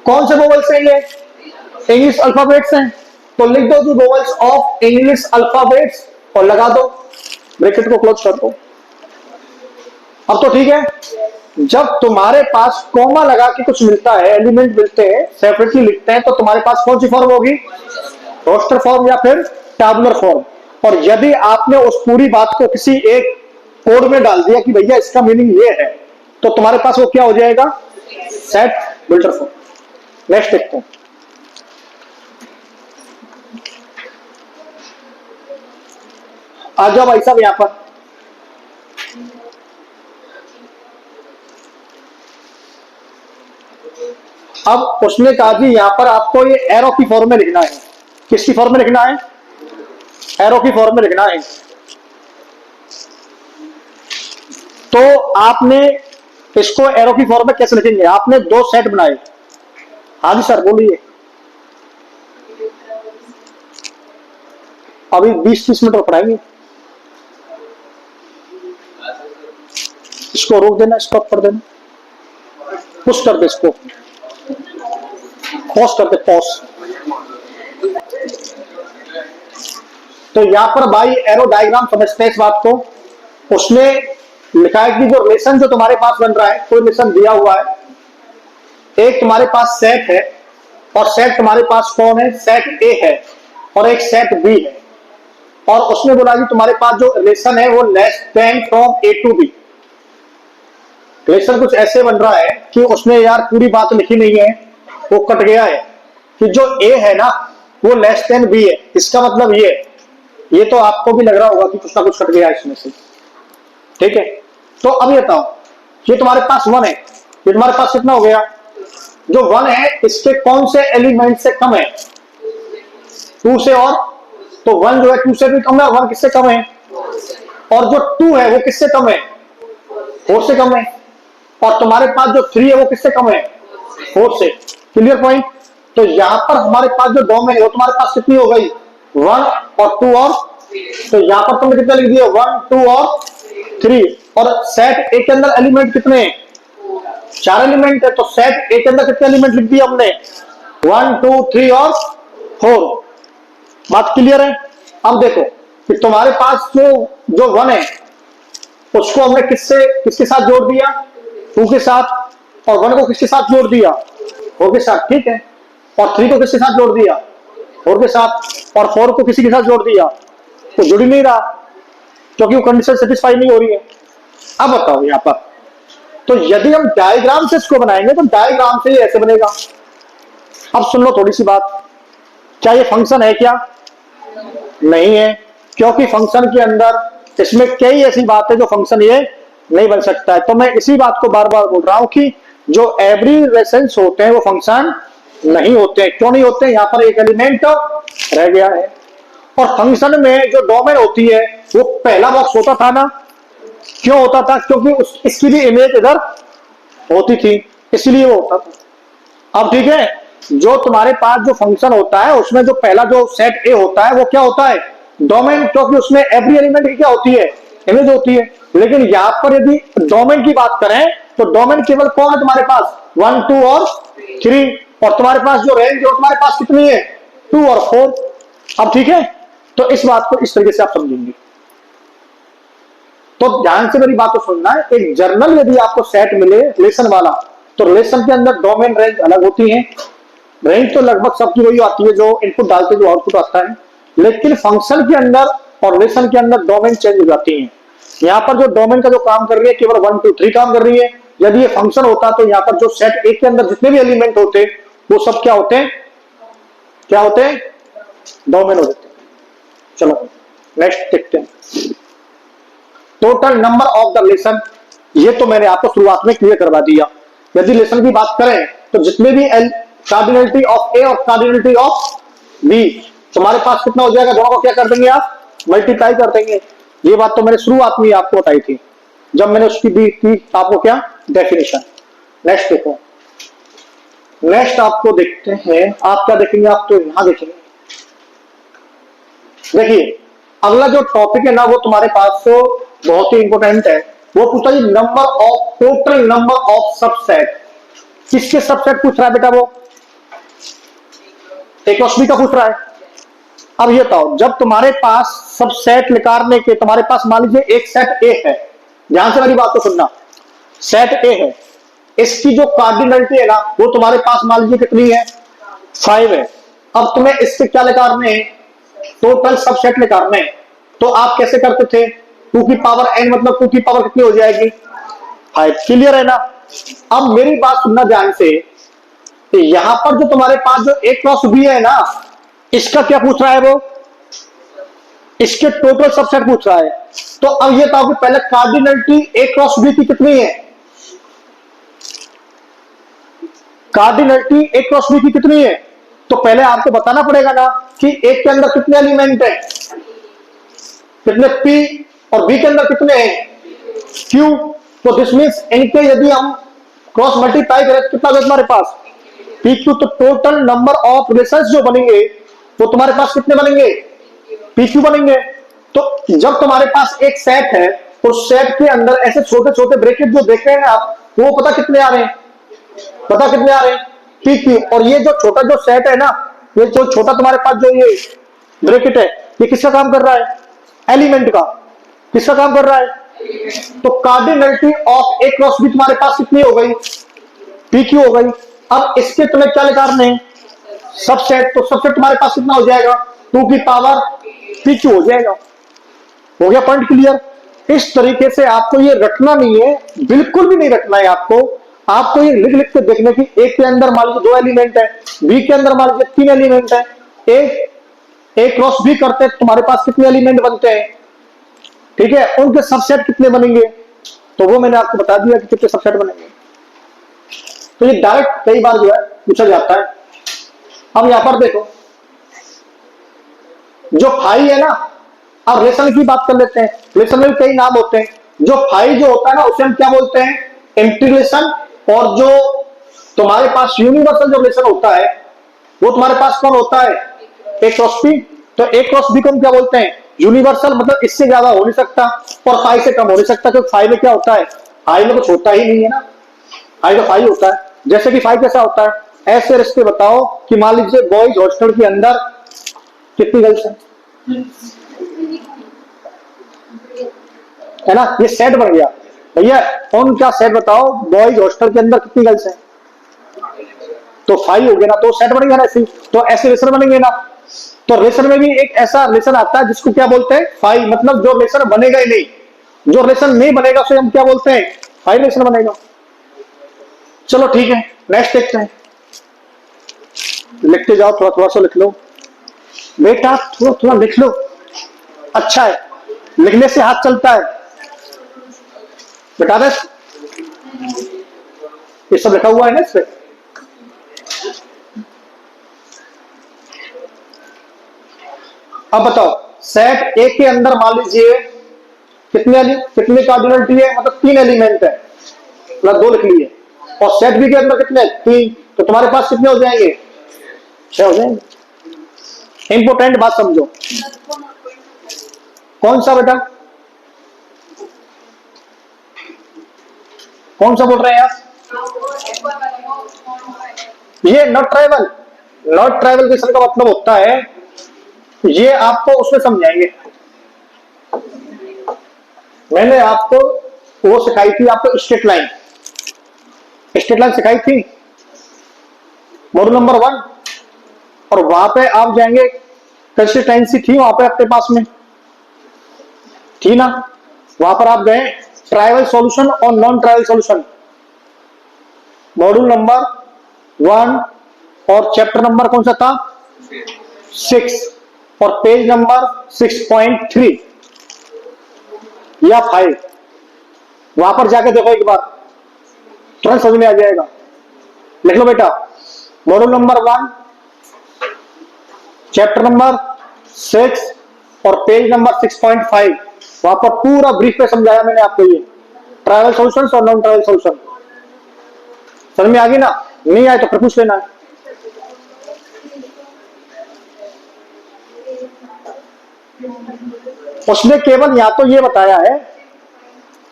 कौन से वोवेल्स हैं? ये इंग्लिश अल्फाबेट्स हैं। तो लिख दो जी वोवेल्स ऑफ इंग्लिश अल्फाबेट्स और लगा दो, ब्रैकेट को क्लोज कर दो। अब तो ठीक है। जब तुम्हारे पास कॉमा लगा के कुछ मिलता है, एलिमेंट मिलते हैं, सेपरेटली लिखते हैं, तो तुम्हारे पास कौन सी फॉर्म होगी? रोस्टर फॉर्म या फिर टैबुलर फॉर्म। और यदि आपने उस पूरी बात को किसी एक कोड में डाल दिया कि भैया इसका मीनिंग ये है, तो तुम्हारे पास वो क्या हो जाएगा? Set builder form. नेक्स्ट देखते हैं। आ जाओ भाई साहब यहां पर। अब उसने कहा कि यहां पर आपको ये एरो की फॉर्म में लिखना है। किसकी फॉर्म में लिखना है? एरो की फॉर्म में लिखना है। तो आपने इसको एरो की फॉर्म में कैसे लिखेंगे? आपने दो सेट बनाए। हाँ जी सर बोलिए। अभी 20-30 मिनट और पढ़ाएंगे। इसको रोक देना, स्टॉप कर देना, पुश कर दे, इसको पॉज कर दे, पॉज। तो यहां पर भाई एरो डायग्राम समझते हैं इस बात को। उसने लिखा है कि जो रिलेशन जो तुम्हारे पास बन रहा है, कोई रिलेशन दिया हुआ है, एक तुम्हारे पास सेट है और सेट तुम्हारे पास कौन है? सेट ए है और एक सेट बी है। और उसने बोला कि तुम्हारे पास जो रिलेशन है वो less than from A to B. Relation कुछ ऐसे बन रहा है कि उसने यार पूरी बात लिखी नहीं है, वो कट गया है कि जो ए है ना वो लेस देन बी है। इसका मतलब ये तो आपको भी लग रहा होगा कि कुछ ना कुछ कट गया इसमें से, ठीक है। तो अब ये बताओ, ये तुम्हारे पास 1 है, ये तुम्हारे पास कितना हो गया? जो 1 है इसके कौन से एलिमेंट से कम है? 2 से। और तो 1 जो है 2 से भी कम है, और 1 किससे कम है? और जो 2 है वो किससे कम है? 4 से कम है। और तुम्हारे पास जो 3 है वो किससे कम है? 4 से। Clear point. तो यहां पर हमारे पास जो डोमेन है वो तुम्हारे पास कितनी हो गई? 1 और 2 और, तो यहां पर तुमने कितना लिख दिया? 1 2 और 3। और सेट ए के अंदर एलिमेंट कितने हैं? 4 एलिमेंट है। तो सेट ए के अंदर कितने एलिमेंट लिख दिए हमने? 1 2 3 और 4। बात क्लियर है। अब देखो कि तुम्हारे पास जो 1 है उसको हमने किसके साथ जोड़ दिया? 2 के साथ। और 1 को किसके साथ जोड़ दिया? 4 के साथ, ठीक है। और 3 को किसके साथ जोड़ दिया? 4 के साथ। और 4 को किसी के साथ जोड़ दिया? तो जुड़ ही नहीं रहा क्योंकि वो कंडीशन सेटिस्फाई नहीं हो रही है। अब बताओ यहां पर, तो यदि हम डायग्राम से इसको बनाएंगे तो डायग्राम से ये ऐसे बनेगा। अब सुन लो थोड़ी सी बात, क्या ये फंक्शन है? क्या नहीं है, क्योंकि फंक्शन के अंदर इसमें कई ऐसी बात है जो फंक्शन ये नहीं बन सकता है। तो मैं इसी बात को बार बार बोल रहा हूं कि जो एवरी रिलेशंस होते हैं वो फंक्शन नहीं होते हैं। क्यों नहीं होते? यहां पर एक एलिमेंट रह गया है। और फंक्शन में जो डोमेन होती है वो पहला बॉक्स होता था ना। क्यों होता था? क्योंकि इसकी भी इमेज इधर होती थी, इसलिए वो होता था। अब ठीक है, जो तुम्हारे पास जो फंक्शन होता है उसमें जो पहला जो सेट ए होता है वो क्या होता है? डोमेन। क्योंकि उसमें एवरी एलिमेंट की क्या होती है? इमेज होती है। लेकिन यहां पर यदि डोमेन की बात करें तो डोमेन केवल कौन है तुम्हारे पास? 1 2 और 3। और तुम्हारे पास जो रेंज जो तुम्हारे पास कितनी है? 2 और 4। अब ठीक है, तो इस बात को इस तरीके से आप समझेंगे। तो ध्यान से मेरी बात को सुनना है। एक जर्नल यदि आपको सेट मिले रिलेशन वाला, तो रिलेशन के अंदर डोमेन रेंज अलग होती है। रेंज तो लगभग सबकी वही आती है, जो इनपुट डालते जो आउटपुट आता है। लेकिन फंक्शन के अंदर और रिलेशन के अंदर डोमेन चेंज हो जाती है। यहाँ पर जो डोमेन का जो काम कर रही है केवल 1 2 3 काम कर रही है। यदि ये फंक्शन होता तो यहाँ पर जो सेट ए के अंदर जितने भी एलिमेंट होते वो सब क्या होते हैं? क्या होते हैं? डोमेन हो जाते हैं। चलो नेक्स्ट देखते हैं। Total number of the relation, ये तो मैंने आपको शुरुआत में क्लियर करवा दिया। यदि रिलेशन की बात करें तो जितने भी कार्डिनलिटी ऑफ ए और कार्डिनलिटी ऑफ बी, तुम्हारे पास कितना हो जाएगा? दोनों को क्या कर देंगे आप? मल्टीप्लाई कर देंगे। ये बात तो मैंने शुरुआत में आपको बताई थी जब मैंने उसकी दी थी आपको क्या डेफिनेशन। नेक्स्ट देखो, नेक्स्ट आपको देखते हैं। आप क्या देखेंगे? आप तो यहां देखेंगे। देखिए अगला जो टॉपिक है ना वो तुम्हारे पास तो बहुत ही इंपॉर्टेंट है। वो पूछता है number of total number of subset. किसके सबसेट पूछ रहा है बेटा? वो ए क्रॉस बी का पूछ रहा है। अब ये बताओ, जब तुम्हारे पास सबसेट निकालने के तुम्हारे पास मान लीजिए एक सेट ए है, ध्यान से मेरी बात को सुनना। सेट ए है, इसकी जो कार्डिनलिटी है ना वो तुम्हारे पास मान लीजिए कितनी है? 5 है। अब तुम्हें इससे क्या निकालने हैं? टोटल सबसेट निकालने हैं। तो आप कैसे करते थे? 2 की पावर n, मतलब 2 की पावर कितनी हो जाएगी? 5। क्लियर है ना? अब मेरी बात सुनना ध्यान से। तो यहां पर जो तुम्हारे पास जो ए क्रॉस बी है ना, इसका क्या पूछ रहा है? वो इसके टोटल सबसेट पूछ रहा है। तो अब ये बताओ कि पहले कार्डिनलिटी ए क्रॉस बी की कितनी है? कार्डिनलिटी ए क्रॉस बी की कितनी है? तो पहले आपको बताना पड़ेगा ना कि एक के अंदर कितने एलिमेंट है? कितने? पी। और बी के अंदर कितने हैं? क्यू। तो दिस मीन्स इनके यदि हम क्रॉस मल्टीप्लाई करें तो कितना होगा तुम्हारे पास? P Q. तो टोटल नंबर ऑफ रिलेशंस जो बनेंगे वो तुम्हारे पास कितने बनेंगे? पी क्यू बनेंगे। तो जब तुम्हारे पास एक सेट है तो सेट के अंदर ऐसे छोटे छोटे ब्रैकेट जो देख रहे हैं आप, वो पता कितने आ रहे हैं? पता कितने आ रहे हैं? P Q. और ये जो छोटा जो सेट है ना, ये जो छोटा तुम्हारे पास जो ये ब्रैकेट है, ये किसका काम कर रहा है? एलिमेंट का। किसका काम कर रहा है? तो cardinality of A cross B तुम्हारे पास कितनी हो गई? पी क्यू हो गई। अब इसके तुम्हें क्या निकालने हैं? सबसेट। तो सबसेट तुम्हारे पास कितना हो जाएगा? 2 की पावर PQ हो जाएगा। हो गया पॉइंट क्लियर। इस तरीके से आपको ये रटना नहीं है, बिल्कुल भी नहीं रटना है आपको। आपको ये लिख लिख के देखने की, एक के अंदर मान लीजिए 2 एलिमेंट है, बी के अंदर मान लीजिए 3 एलिमेंट है, ए क्रॉस बी करते हैं तुम्हारे पास कितने एलिमेंट बनते हैं, ठीक है, उनके सबसेट कितने बनेंगे, तो वो मैंने आपको बता दिया कि कितने सबसेट बनेंगे। तो ये डायरेक्ट कई बार जो है पूछा जाता है। अब यहां पर देखो जो फाई है ना, अब रिलेशन की बात कर लेते हैं। रिलेशन में कई नाम होते हैं। जो फाई जो होता है ना उसे हम क्या बोलते हैं, एम्प्टी रिलेशन। और जो तुम्हारे पास यूनिवर्सल जो रिलेशन होता है वो तुम्हारे पास कौन होता है, ए क्रॉस बी। तो ए क्रॉस बी को हम क्या बोलते हैं, यूनिवर्सल, मतलब इससे ज्यादा हो नहीं सकता और फाई से कम हो नहीं सकता, क्योंकि फाई में क्या होता है, फाई में कुछ होता ही नहीं है ना, फाई तो फाई होता है। जैसे कि फाई कैसा होता है, ऐसे रिश्ते बताओ कि मान लीजिए बॉयज हॉस्टल के अंदर कितनी गर्ल्स है ना, ये सेट बन गया भैया। उनका सेट बताओ, बॉयज हॉस्टल के अंदर कितनी गर्ल्स है, तो 5 हो गया ना, तो सेट बनेगा ना ऐसे। तो ऐसे रिलेशन बनेंगे ना। तो रिलेशन में भी एक ऐसा रिलेशन आता है जिसको क्या बोलते हैं, 5, मतलब जो रिलेशन बनेगा ही नहीं, जो रिलेशन नहीं बनेगा उसे हम क्या बोलते हैं, 5 रिलेशन बनेगा। चलो ठीक है, नेक्स्ट देखते हैं। लिखते जाओ, थोड़ा थोड़ा सा लिख लो बेटा, थोड़ा थोड़ा लिख लो, अच्छा है, लिखने से हाथ चलता है। बता दे, ये सब लिखा हुआ है ना इस पे। अब बताओ, सेट ए के अंदर मान लीजिए कितने कार्डिनलिटी है, मतलब 3 एलिमेंट है, मतलब 2 लिख लिए। और सेट बी के अंदर कितने, 3, तो तुम्हारे पास कितने हो जाएंगे, 6 हो जाएंगे। इंपोर्टेंट बात समझो। कौन सा बेटा, कौन सा बोल रहे हैं आप, ये not tribal. Not tribal question का मतलब होता है, ये आपको उसमें समझाएंगे। मैंने आपको वो सिखाई थी, आपको स्ट्रेट लाइन, स्ट्रेट लाइन सिखाई थी मॉड्यूल नंबर 1। और वहां पे आप जाएंगे, कंसिस्टेंसी थी वहां पे अपने पास में, थी ना। वहां पर आप गए ट्राइबल सॉल्यूशन और non tribal solution, module number 1 और चैप्टर नंबर कौन सा था, 6 और पेज नंबर 6.3 या 5। वहां पर जाके देखो एक बार, तुरंत समझ में आ जाएगा। लिख लो बेटा, मॉड्यूल नंबर 1 चैप्टर नंबर 6 और पेज नंबर 6.5, वहां पर पूरा ब्रीफ में समझाया मैंने आपको ये ट्राइबल सॉल्यूशंस और नॉन ट्राइबल सॉल्यूशन। समझ में आ गई ना, नहीं आए तो फिर पूछ लेना। उसने केवल यहां तो ये बताया है,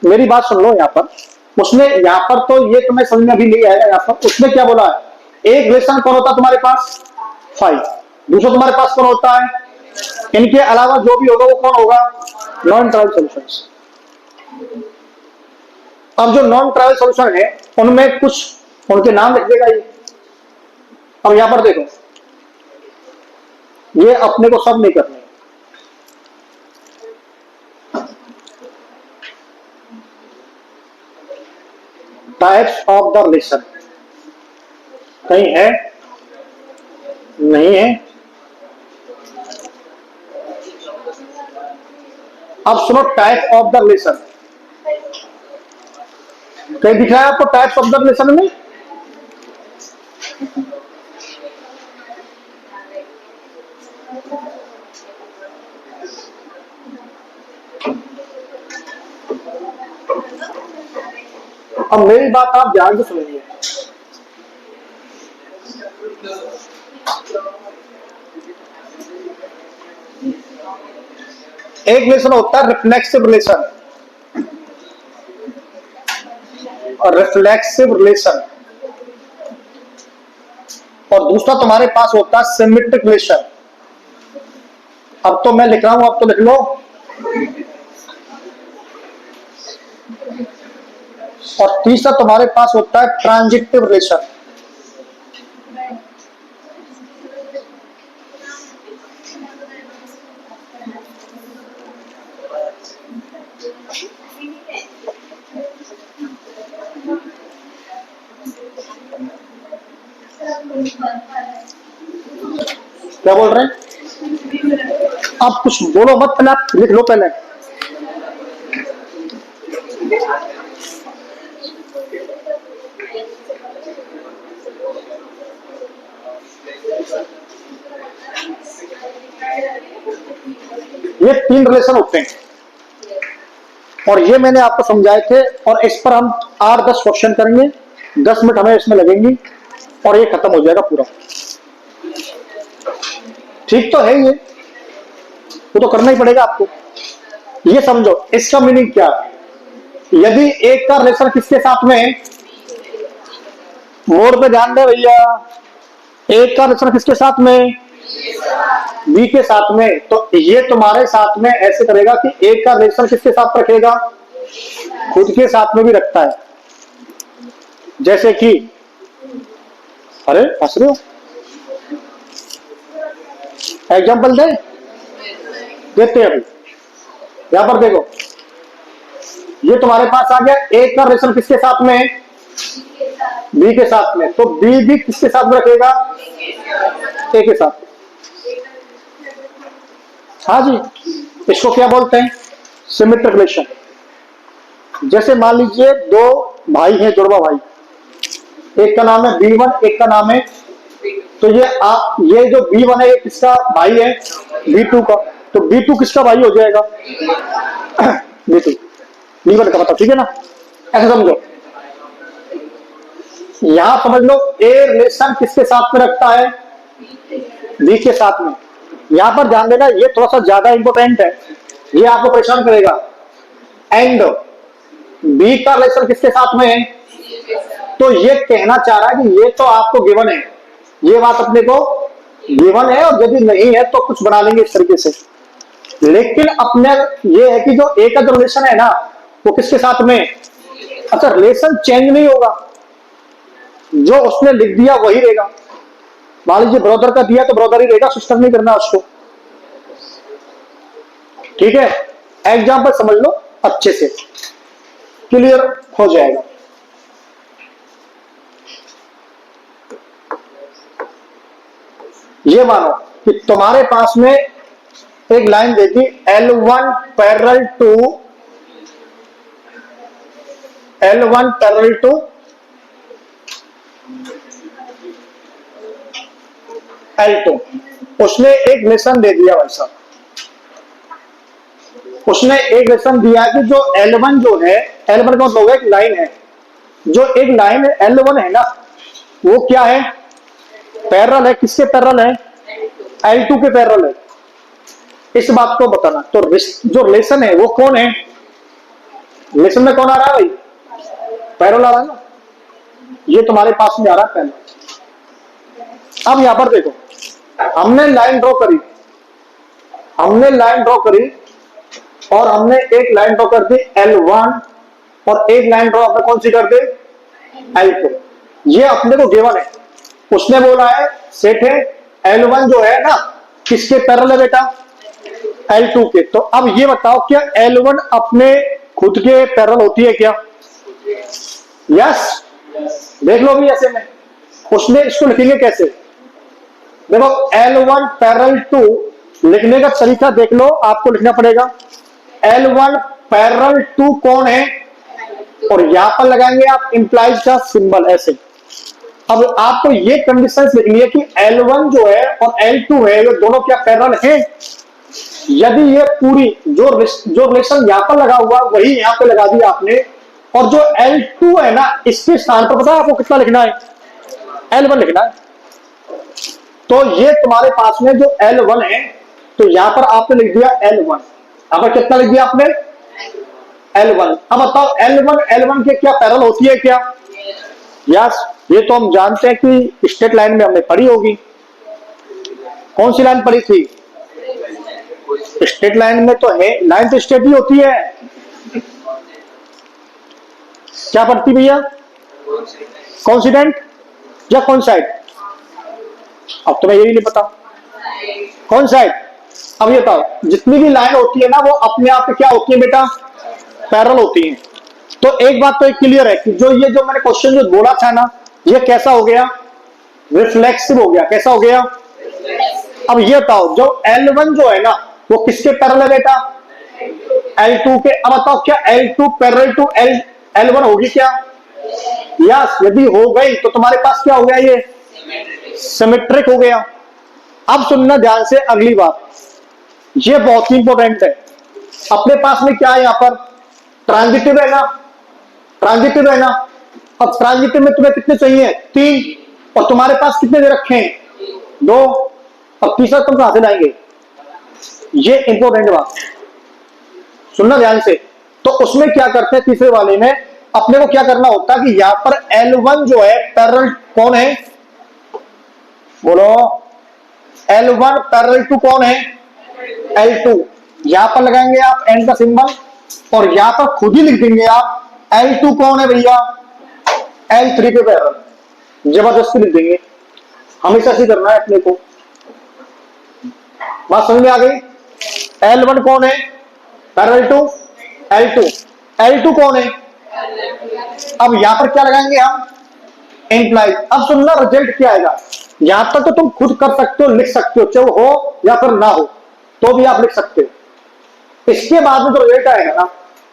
मेरी बात सुन लो, यहां पर उसने, यहां पर तो ये तुम्हें समझ में अभी नहीं आएगा। यहां पर उसने क्या बोला है, एक रिलेशन कौन होता है तुम्हारे पास, 5, दूसरा तुम्हारे पास कौन होता है, इनके अलावा जो भी होगा वो कौन होगा, नॉन ट्राइबल सॉल्यूशंस। अब जो नॉन ट्राइबल सॉल्यूशन है उनमें कुछ उनके नाम लिख देगा ये। अब यहां पर देखो, ये अपने को सब नहीं करने, टाइप्स ऑफ द रिलेशन कहीं है, नहीं है। अब सुनो, टाइप ऑफ द रिलेशन कहीं दिख रहा है आपको, टाइप्स ऑफ द रिलेशन में, अब मेरी बात आप ध्यान से सुनिए। एक रिलेशन होता है रिफ्लेक्सिव रिलेशन, और रिफ्लेक्सिव रिलेशन, और दूसरा तुम्हारे पास होता है सिमेट्रिक रिलेशन। अब तो मैं लिख रहा हूं, अब तो लिख लो। और तीसरा तुम्हारे पास होता है ट्रांजिटिव रिलेशन। क्या बोल रहे हैं? आप कुछ बोलो मत, पहले आप लिख लो पहले। ये 3 रिलेशन होते हैं और ये मैंने आपको समझाए थे, और इस पर हम 8-10 क्वेश्चन करेंगे, 10 मिनट हमें इसमें लगेंगी और ये खत्म हो जाएगा पूरा। ठीक तो है ये, वो तो करना ही पड़ेगा आपको। ये समझो इसका मीनिंग क्या है। यदि एक का रिलेशन किसके साथ में है, मोड़ पे ध्यान दे भैया, एक का रिलेशन किसके साथ में, बी के साथ में, तो ये तुम्हारे साथ में ऐसे करेगा कि एक का रिलेशन किसके साथ रखेगा, खुद के साथ में भी रखता है। जैसे कि, अरे हंस रहे हो, एग्जाम्पल देते हैं अभी। यहां पर देखो, ये तुम्हारे पास आ गया, एक का रिलेशन किसके साथ में है, बी के साथ में, तो बी भी किसके साथ में रखेगा, ए के साथ। हाँ जी, इसको क्या बोलते हैं, सिमेट्रिक रिलेशन। जैसे मान लीजिए 2 भाई हैं, जुड़वा भाई, एक का नाम है B1, एक का नाम है, तो ये जो B1 है ये किसका भाई है, B2 का, तो B2 किसका भाई हो जाएगा, B2 B1 का, मतलब ठीक है ना, ऐसे समझो। यहां समझ लो ए रिलेशन किसके साथ में रखता है, बी के साथ में। यहां पर ध्यान देना, ये थोड़ा सा ज्यादा इंपॉर्टेंट है, ये आपको परेशान करेगा। एंड बी का रिलेशन किसके साथ में है, तो ये कहना चाह रहा है कि ये तो आपको गिवन है, ये बात अपने को गिवन है, और यदि नहीं है तो कुछ बना लेंगे इस तरीके से। लेकिन अपने ये है कि जो ए का जो रिलेशन है ना, वो किसके साथ में, अच्छा रिलेशन चेंज नहीं होगा, जो उसने लिख दिया वही रहेगा। मान लीजिए ब्रदर का दिया तो ब्रदर ही रहेगा, सिस्टर नहीं करना उसको, ठीक है। एग्जाम्पल समझ लो अच्छे से, क्लियर हो जाएगा। ये मानो कि तुम्हारे पास में एक लाइन देती L1 पैरेलल टू L2, उसने एक लेसन दे दिया भाई साहब, उसने एक लेसन दिया कि जो L1 जो है, L1 का मतलब एक लाइन है, जो एक लाइन L1 है ना, वो क्या है, पैरेलल है, किसके पैरेलल है, L2 के पैरेलल है। इस बात को बताना, तो जो रिलेशन है वो कौन है, रिलेशन में कौन आ रहा है भाई, पैरेलल आ रहा है ना, ये तुम्हारे पास में आ रहा है पहले। अब यहां पर देखो, हमने लाइन ड्रॉ करी, और हमने एक लाइन ड्रॉ कर दी L1, और एक लाइन ड्रॉ अपने कौन सी कर दी, L2। ये अपने को गिवन है, उसने बोला है सेट है L1 जो है ना किसके पैरेलल है बेटा, L2 के। तो अब ये बताओ क्या L1 अपने खुद के पैरेलल होती है क्या, यस, देख लो भी ऐसे में, उसने इसको लिखेंगे कैसे, देखो L1 पैरेलल टू लिखने का तरीका देख लो, आपको लिखना पड़ेगा L1 पैरेलल टू कौन है, और यहां पर लगाएंगे आप इंप्लाइज का सिंबल ऐसे। अब आपको ये कंडीशंस लिखनी है कि L1 जो है और L2 है ये दोनों क्या पैरेलल हैं। यदि ये पूरी जो रिलेशन यहां पर लगा हुआ वही यहां पे लगा दिया आपने, और जो L2 है ना इसके स्थान पर पता है आपको कितना लिखना है, L1 लिखना है। तो ये तुम्हारे पास में जो L1 है, तो यहां पर आपने लिख दिया L1, यहां पर कितना लिख दिया आपने, L1। अब बताओ L1 के क्या पैरेलल होती है क्या, यस, ये तो हम जानते हैं कि स्ट्रेट लाइन में हमने पढ़ी होगी। कौन सी लाइन पढ़ी थी, स्ट्रेट लाइन में तो है, लाइन तो स्ट्रेट ही होती है, क्या पढ़ती भैया, कॉन्सिडेंट या कौन साइड, अब तुम्हें यही नहीं पता कौन साइड। अब ये बताओ जितनी भी लाइन होती है ना वो अपने आप क्या होती है बेटा, पैरेलल होती है। तो एक बात तो एक क्लियर है कि जो मैंने क्वेश्चन जो बोला था ना, ये कैसा हो गया, रिफ्लेक्सिव हो गया, कैसा हो गया। अब ये बताओ जो L1 जो है ना वो किसके पैरेलल है बेटा? L2 के। अब बताओ क्या L2 पैरेलल टू L1 होगी क्या? यस, यदि हो गई तो तुम्हारे पास क्या हो गया? ये सिमेट्रिक हो गया। अब सुनना ध्यान से अगली बात, ये बहुत ही इंपॉर्टेंट है। अपने पास में क्या है यहां पर? ट्रांजिटिव है ना, ट्रांजिटिव है ना। अब ट्रांजिटिव में तुम्हें कितने चाहिए? 3, और तुम्हारे पास कितने दे रखे हैं? 2। अब तीसरा तुम कहां से लाएंगे? ये इंपॉर्टेंट बात सुनना ध्यान से। तो उसमें क्या करते हैं, तीसरे वाले में अपने को क्या करना होता है कि यहां पर L1 जो है पैरेलल कौन है? बोलो, L1 पैरेलल टू कौन है? L2। यहां पर लगाएंगे आप एन का सिंबल, और यहां पर खुद ही लिख देंगे आप L2 कौन है भैया? L3 पे पैरेलल। जबरदस्ती लिख देंगे, हमेशा से करना है अपने को। बात समझ में आ गई? L1 कौन है? Parallel to L2। L2 कौन है? अब यहां पर क्या लगाएंगे हम? इंप्लाइज। अब सुनना, रिजल्ट क्या आएगा? यहां तक तो तुम खुद कर सकते हो, लिख सकते हो, चाहे वो हो या फिर ना हो तो भी आप लिख सकते हो। इसके बाद में जो रिजल्ट आएगा ना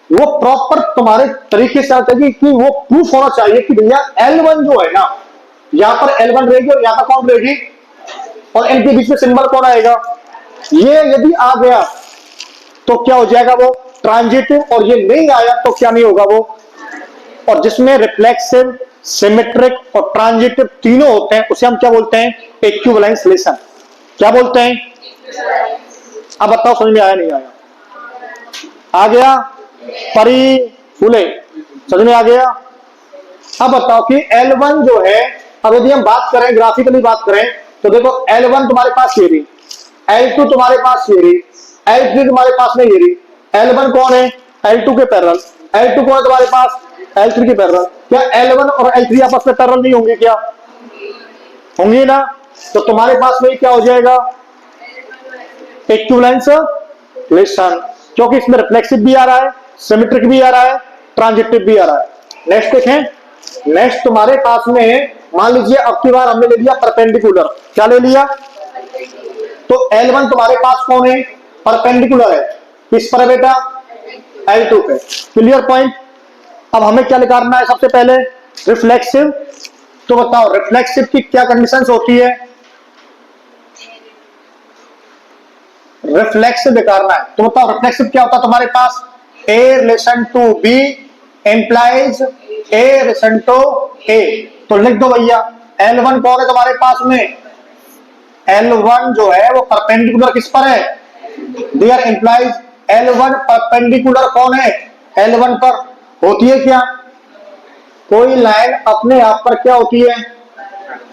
वो प्रॉपर तुम्हारे तरीके से आता है कि वो प्रूफ होना चाहिए कि भैया L1 जो है ना, यहां पर L1 रहेगी और यहां पर कौन रहेगी, और L के बीच में सिंबल कौन आएगा? ये यदि आ गया तो क्या हो जाएगा? वो ट्रांजिटिव। और ये नहीं आया तो क्या नहीं होगा वो? और जिसमें रिफ्लेक्सिव, सिमेट्रिक और ट्रांजिटिव तीनों होते हैं उसे हम क्या बोलते हैं? Equivalence relation. क्या बोलते हैं? अब बताओ समझ में आया नहीं आया? आ गया? परी फूले समझ में आ गया? अब बताओ कि L1 जो है, अब यदि हम बात करें ग्राफिकली बात करें तो देखो L1 तुम्हारे पास ये रही, L2 तुम्हारे पास ये रही, L3 तुम्हारे पास में ये रही। L1 कौन है? L2 के पैरेलल। L2 कौन है तुम्हारे पास? L3 के पैरेलल। क्या L1 और L3 आपस में पैरेलल नहीं होंगे क्या? होंगे ना। तो तुम्हारे पास में क्या हो जाएगा? इक्विवेलेंस रिलेशन, क्योंकि इसमें रिफ्लेक्सिव भी आ रहा है, सिमेट्रिक भी आ रहा है, ट्रांजिटिव भी आ रहा है। नेक्स्ट देखें। नेक्स्ट तुम्हारे पास में मान लीजिए अब की बार हमने ले लिया परपेंडिकुलर। क्या ले लिया? तो L1 तुम्हारे पास कौन है? परपेंडिकुलर है। किस पर है बेटा? L2 पे। Clear point. अब हमें क्या निकालना है सबसे पहले? रिफ्लेक्सिव। तो बताओ रिफ्लेक्सिव की क्या कंडीशंस होती है? रिफ्लेक्सिव निकालना है तो बताओ रिफ्लेक्सिव क्या होता है तुम्हारे पास? A relation to B implies A relation to A। तो लिख दो भैया L1 कौन है तुम्हारे पास में? L1 जो है वो परपेंडिकुलर किस पर है? डियर इंप्लाइज L1 परपेंडिकुलर कौन है? L1 पर। होती है क्या? कोई लाइन अपने आप पर क्या होती है?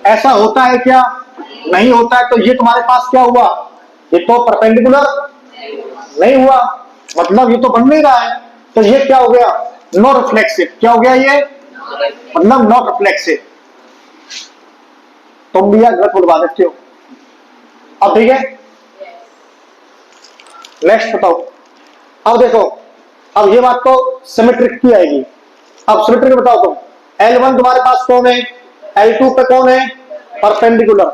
ऐसा होता है क्या? नहीं होता है। तो ये तुम्हारे पास क्या हुआ? ये तो परपेंडिकुलर नहीं हुआ, मतलब ये तो बन नहीं रहा है। तो ये क्या हो गया? No reflexive. क्या हो गया ये? मतलब नॉट रिफ्लेक्सिव। तुम भी यार गलत बोलवा देते हो। अब ठीक है, नेक्स्ट बताओ। अब देखो, अब ये बात तो सिमेट्रिक की आएगी। अब सिमेट्रिक बताओ तुम। L1 तुम्हारे पास कौन है? L2 पे कौन है? परपेंडिकुलर।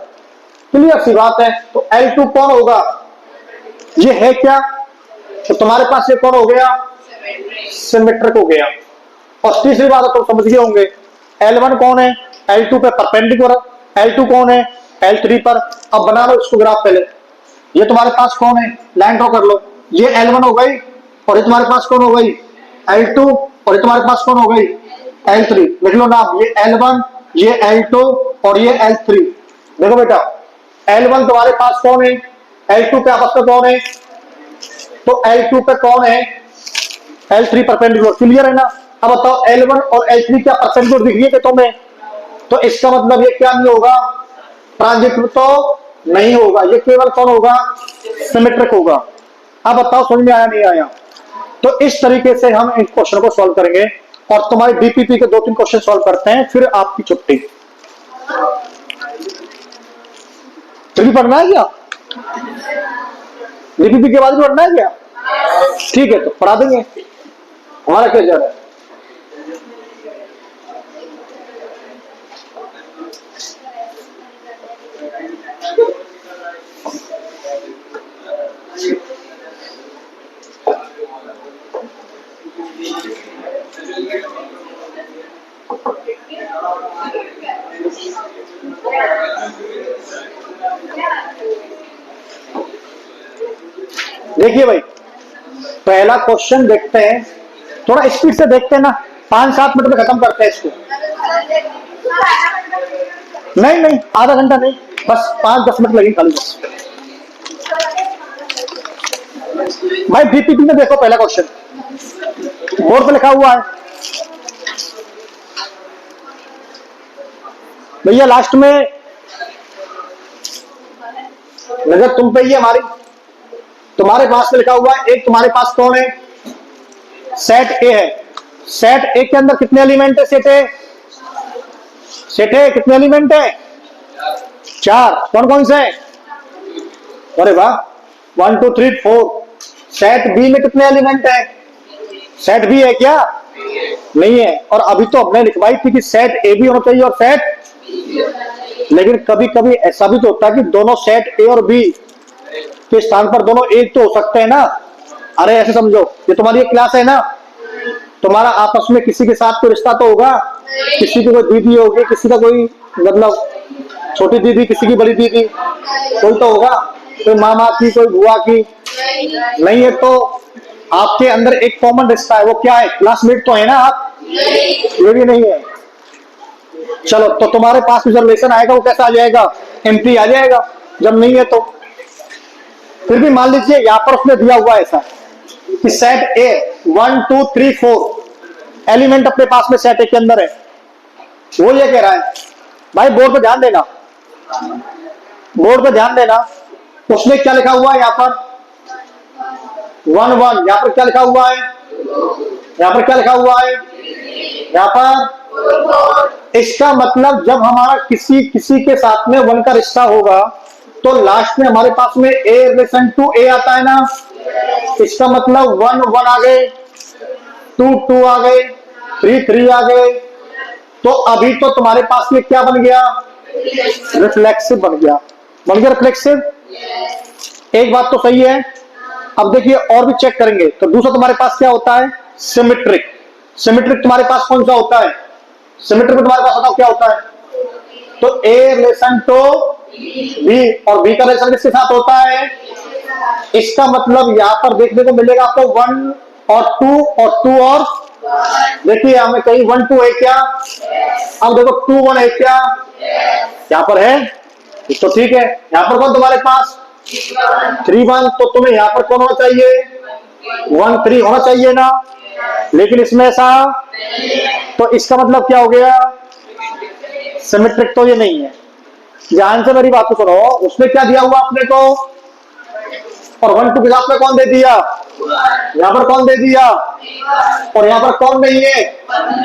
क्लियर सी बात है। तो L2 कौन होगा? ये है क्या? तो तुम्हारे पास ये कौन हो गया? सिमेट्रिक हो गया। और तीसरी बात तो समझ गए होंगे, L1 कौन है? L2 पे परपेंडिकुलर। L2 कौन है? L3 पर। अब बना लो इसको ग्राफ पहले। ये तुम्हारे पास कौन है? लाइन ड्रॉ कर लो। ये L1 हो गई, और ये तुम्हारे पास कौन हो गई? L2। और ये तुम्हारे पास कौन हो गई? L3। लिख लो नाम, ये L1, ये L2 और ये L3। देखो बेटा L1 तुम्हारे पास कौन है? L2 पे आपस में कौन है? तो L2 पे कौन है? L3 perpendicular. क्लियर है ना? अब बताओ L1 और L3 क्या परपेंडिकुलर दिख रही है कि तुम्हें? तो इसका मतलब ये क्या नहीं होगा? ट्रांजिटिव तो नहीं होगा, ये केवल कौन होगा? सिमेट्रिक होगा। अब बताओ समझ में आया नहीं आया? तो इस तरीके से हम इन क्वेश्चन को सॉल्व करेंगे, और तुम्हारे बीपीपी के 2-3 क्वेश्चन सॉल्व करते हैं, फिर आपकी छुट्टी। फिर भी पढ़ना है क्या? बीपीपी के बाद भी पढ़ना है क्या? ठीक है, तो पढ़ा देंगे। हमारा क्या जा रहा है? देखिए भाई, पहला क्वेश्चन देखते हैं, थोड़ा स्पीड से देखते हैं ना, 5-7 मिनट में खत्म करते हैं इसको। नहीं नहीं, आधा घंटा नहीं, बस 5-10 मिनट लगेंगे खाली बस। भाई बीपीटी में देखो पहला क्वेश्चन, बोर्ड पे लिखा हुआ है भैया, लास्ट में नजर तुम पे ही है हमारी। तुम्हारे पास में लिखा हुआ है, एक तुम्हारे पास कौन है, सेट ए है। सेट ए के अंदर कितने एलिमेंट है, सेट ए, सेट ए कितने एलिमेंट है, 4। कौन कौन से है, अरे वाह, 1 2 3 4। सेट बी में कितने एलिमेंट है, सेट बी है क्या, नहीं है। और अभी तो हमने लिखवाई थी कि सेट ए भी होना चाहिए और सेट, लेकिन कभी कभी ऐसा भी तो होता है कि दोनों सेट ए और बी के स्थान पर दोनों एक तो हो सकते हैं ना। अरे ऐसे समझो, ये तुम्हारी एक क्लास है ना, तुम्हारा आपस में किसी के साथ कोई रिश्ता तो होगा, किसी की कोई दीदी होगी, किसी का कोई मतलब छोटी दीदी, किसी की बड़ी दीदी, कोई तो होगा, कोई मामा की, कोई बुआ की, नहीं है तो आपके अंदर एक कॉमन रिश्ता है, वो क्या है, क्लासमेट तो है ना आप, ये भी नहीं है। चलो तो तुम्हारे पास रिजर्वेशन आएगा, वो कैसा आ जाएगा, एमपी आ जाएगा। जब नहीं है तो फिर भी मान लीजिए यहां पर उसने दिया हुआ ऐसा कि सेट ए 1 2 3 4 एलिमेंट अपने पास में सेट ए के अंदर है, वो ये कह रहा है। भाई बोर्ड पे ध्यान देना, बोर्ड पे ध्यान देना, उसने क्या लिखा हुआ है यहाँ पर 1 1, यहाँ पर क्या लिखा हुआ है, यहाँ पर क्या लिखा हुआ है, यहाँ पर। इसका मतलब जब हमारा किसी किसी के साथ में 1 का रिश्ता होगा तो लास्ट में हमारे पास में ए रिलेशन टू ए आता है ना। इसका मतलब 1 1 आ गए, 2 2 आ गए, 3 3 आ गए। तो अभी तो तुम्हारे पास में क्या बन गया, रिफ्लेक्सिव बन गया, बन गया रिफ्लेक्सिव। एक बात तो सही है। अब देखिए और भी चेक करेंगे तो दूसरा तुम्हारे पास क्या होता है, सिमेट्रिक। सिमेट्रिक तुम्हारे पास कौन सा होता है, सिमेट्रिक में तुम्हारे पास बताओ क्या होता है, तो ए रिलेशन टू बी, और बी का रिलेशन किसके साथ होता है। इसका मतलब यहां पर देखने को मिलेगा आपको 1 और 2 और 2 और, देखिए हमें कहीं 1 2 है क्या, अब देखो 2 1 है क्या, यहां पर है तो ठीक है। यहां पर कौन तुम्हारे पास 3 1, तो तुम्हें यहां पर कौन होना चाहिए, 1 3 होना चाहिए ना, लेकिन इसमें ऐसा, तो इसका मतलब क्या हो गया, सिमेट्रिक तो ये नहीं है। ध्यान से मेरी बात को सुनो, उसने क्या दिया हुआ अपने को, और 1 2 के साथ में कौन दे दिया, यहां पर कौन दे दिया, और यहां पर कौन नहीं है,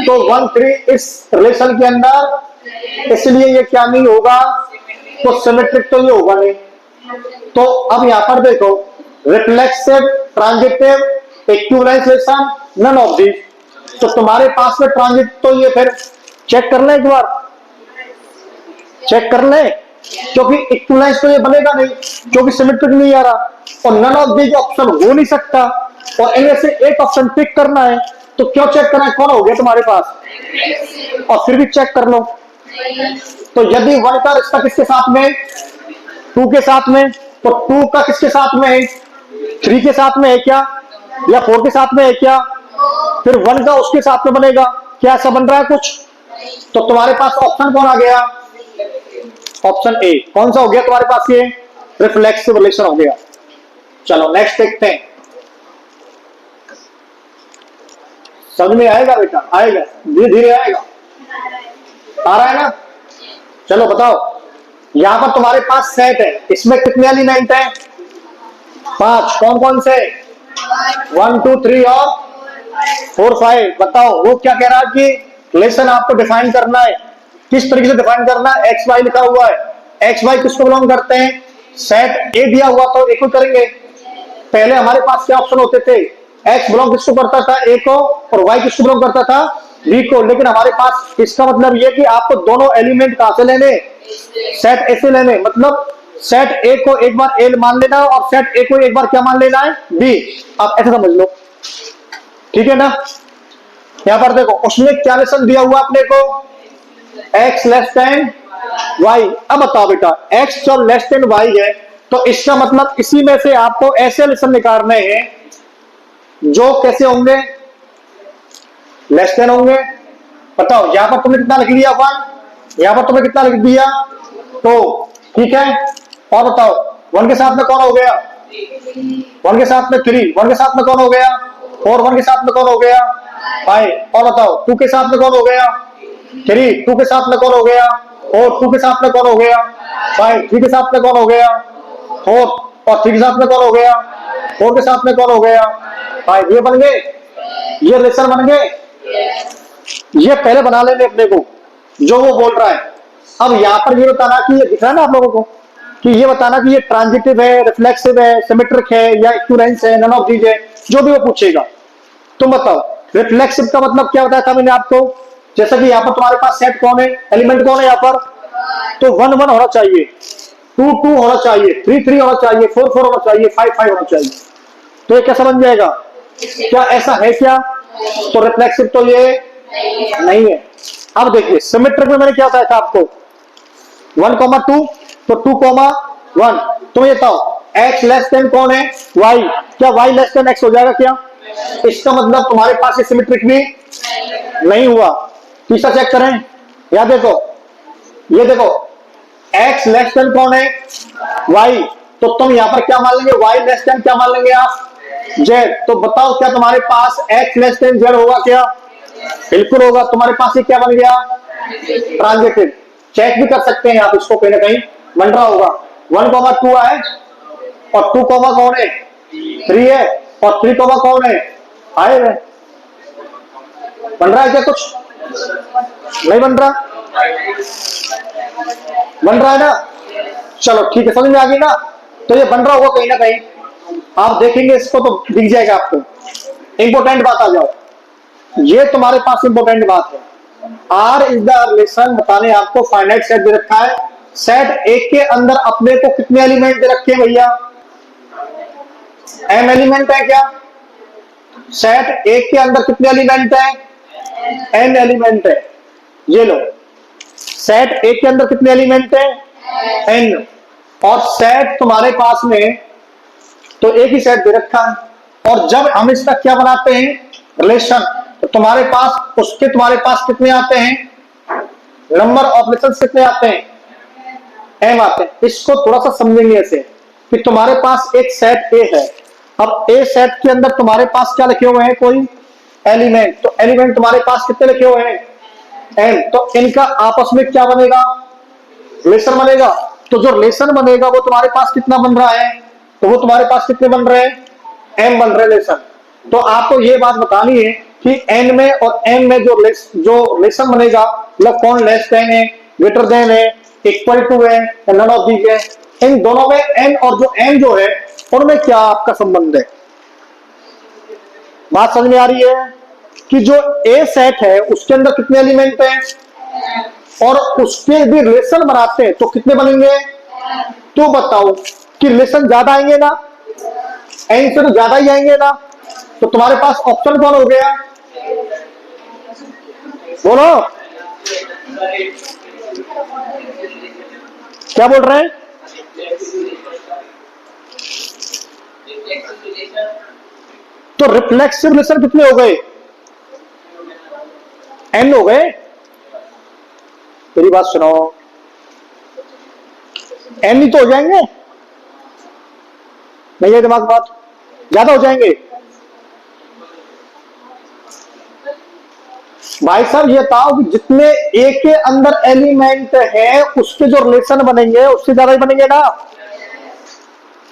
तो 1 3 इस रिलेशन के अंदर, इसलिए ये क्या नहीं होगा, तो सिमेट्रिक तो ये होगा नहीं। तो अब यहां पर देखो, reflexive, transitive, equivalence relation, none of these. तो तुम्हारे पास में ट्रांजिट तो ये, फिर चेक कर ले एक बार, चेक कर ले, क्योंकि इक्विवेलेंस तो ये बनेगा नहीं, क्योंकि सिमेट्रिक नहीं आ रहा, और नन ऑफ दीज ऑप्शन हो नहीं सकता, और इनमें से एक ऑप्शन पिक करना है। तो क्यों चेक करना है, कौन हो गया तुम्हारे पास, और फिर भी चेक कर लो। तो यदि 1 का रिश्ता किसके साथ में, 2 के साथ में, तो 2 का किसके साथ में है, 3 के साथ में है क्या, या 4 के साथ में है क्या, फिर 1 का उसके साथ में बनेगा क्या, ऐसा बन रहा है कुछ। तो तुम्हारे पास ऑप्शन कौन आ गया, ऑप्शन ए। कौन सा हो गया तुम्हारे पास, ये रिफ्लेक्सिव रिलेशन हो गया। चलो नेक्स्ट देखते हैं, समझ में आएगा बेटा, आएगा धीरे धीरे आएगा, आ रहा है ना। चलो बताओ, यहां पर तुम्हारे पास सेट है, इसमें कितने एलिमेंट है, 5। कौन कौन से, 1 2 3 और 4 5। बताओ वो क्या कह रहा है कि रिलेशन आपको डिफाइन करना है, किस तरीके से डिफाइन करना है, एक्स वाई लिखा हुआ है, एक्स वाई किसको बिलोंग करते हैं, सेट ए दिया हुआ तो ए को करेंगे। पहले हमारे पास क्या ऑप्शन होते थे, एक्स बिलोंग किसको करता था, ए को, और वाई किसको बिलोंग करता था, बी को। लेकिन हमारे पास इसका मतलब ये कि आपको दोनों एलिमेंट कहां से लेने, सेट ए से लेने। मतलब सेट ए को एक बार ए मान लेना और सेट ए को एक बार क्या मान लेना है, बी। आप ऐसे समझ लो, ठीक है ना। यहां पर देखो उसने क्या रिलेशन दिया हुआ अपने को, x लेस देन y। अब बताओ बेटा, x जब लेस देन y है तो इसका मतलब इसी में से आपको ऐसे रिलेशन निकालने हैं जो कैसे होंगे, लेस देन होंगे। बताओ यहां पर तुमने कितना लिख लिया 1, यहां पर तुमने कितना लिख दिया 2, ठीक है। और बताओ 1 के साथ में कौन हो गया, 1 के साथ में 3, 1 के साथ में कौन हो गया 4, 1 के साथ में कौन हो गया 5। और बताओ 2 के साथ में कौन हो गया 3, 2 के साथ में कौन हो गया 4, 2 के साथ में कौन हो गया 5, 3 के साथ में कौन हो गया 4, और 3 के साथ में कौन हो गया 4 के साथ में कौन हो गया 5। ये बन गए, ये रिलेशन बन गए। ये पहले बना लेंगे अपने को जो वो बोल रहा है। अब यहां पर ये बताना कि ये दिख रहा है ना आप लोगों को कि ये बताना कि ये ट्रांजिटिव है, रिफ्लेक्सिव है, सिमेट्रिक है या इक्विवेलेंस है, नन ऑफ दीज है, जो भी वो पूछेगा। तुम बताओ रिफ्लेक्सिव का मतलब क्या बताया था मैंने आपको, जैसा कि यहाँ पर तुम्हारे पास सेट कौन है, एलिमेंट कौन है यहाँ पर, तो 1 1 होना चाहिए, 2 2 होना चाहिए, 3 3 होना चाहिए, 4 4 होना चाहिए, 5 5 होना चाहिए। तो ये कैसा बन जाएगा, क्या ऐसा है क्या, तो रिफ्लेक्सिव तो ये नहीं है। अब देखिए सिमेट्रिक में मैंने क्या बताया था आपको 1 2, तो 2 1। तुम ये बताओ x लेस देन कौन है y, क्या y लेस देन x हो जाएगा क्या, इसका मतलब तुम्हारे पास ये सिमेट्रिक भी नहीं हुआ। तीसरा चेक करें, या देखो ये देखो x लेस देन कौन है y, तो तुम यहां पर क्या मान लेंगे y लेस देन क्या मान लेंगे आप z। तो बताओ क्या तुम्हारे पास x लेस देन z होगा क्या, बिल्कुल होगा। तुम्हारे पास ये क्या बन गया ट्रांजिटिव। चेक भी कर सकते हैं आप इसको, कहीं ना कहीं बन रहा होगा 1 2 है और 2 कौन है 3 है और 3 कौन है 5 है। बन रहा है क्या, कुछ नहीं बन रहा, बन रहा है ना, चलो ठीक है, समझ में आ गई ना। तो ये बन रहा होगा कहीं ना कहीं, आप देखेंगे इसको तो दिख जाएगा आपको। इंपॉर्टेंट बात आ जाओ, ये तुम्हारे पास इंपॉर्टेंट बात है। आर इज द रिलेशन, बताने आपको फाइनाइट सेट दे रखा है, सेट एक के अंदर अपने को कितने एलिमेंट दे रखे हैं भैया, एम एलिमेंट है क्या, सेट एक के अंदर कितने एलिमेंट है, एन एलिमेंट है। ये लो सेट एक के अंदर कितने एलिमेंट है, एन, और सेट तुम्हारे पास में तो एक ही सेट दे रखा है। और जब हम इसका क्या बनाते हैं रिलेशन, तो तुम्हारे पास उसके तुम्हारे पास कितने आते हैं, नंबर ऑफ रिलेशंस कितने आते हैं, एम आते हैं। इसको थोड़ा सा समझेंगे ऐसे कि तुम्हारे पास एक सेट ए है, अब ए सेट के अंदर तुम्हारे पास क्या लिखे हुए हैं, कोई एलिमेंट, तो एलिमेंट तुम्हारे पास कितने लिखे हुए हैं एम, तो इनका आपस में क्या बनेगा रिलेशन बनेगा। तो जो रिलेशन बनेगा वो तुम्हारे पास कितना बन रहा है, तो वो तुम्हारे पास कितने बन रहे हैं, एम बन रहे रिलेशन। तो आपको ये बात बतानी है कि एन में और एम में जो रिलेशन बनेगा, मतलब कौन लेस देन है, ग्रेटर देन है, इक्वल टू है, नन ऑफ दीज है, इन दोनों में एन और जो एम जो है उनमें क्या आपका संबंध है। बात समझ में आ रही है कि जो ए सेट है उसके अंदर कितने एलिमेंट हैं और उसके भी रिलेशन बनाते हैं तो कितने बनेंगे। तो बताओ कि रिलेशन ज्यादा आएंगे ना, एन से तो ज्यादा ही आएंगे ना, तो तुम्हारे पास ऑप्शन कौन हो गया, बोलो क्या बोल रहे हैं। तो रिफ्लेक्सिव रिलेशन कितने हो गए, एन हो गए। मेरी बात सुनो, एन ही तो हो जाएंगे, नहीं है दिमाग बात, ज्यादा हो जाएंगे। भाई साहब ये बताओ कि जितने ए के अंदर एलिमेंट है उसके जो रिलेशन बनेंगे उससे ज्यादा ही बनेंगे ना।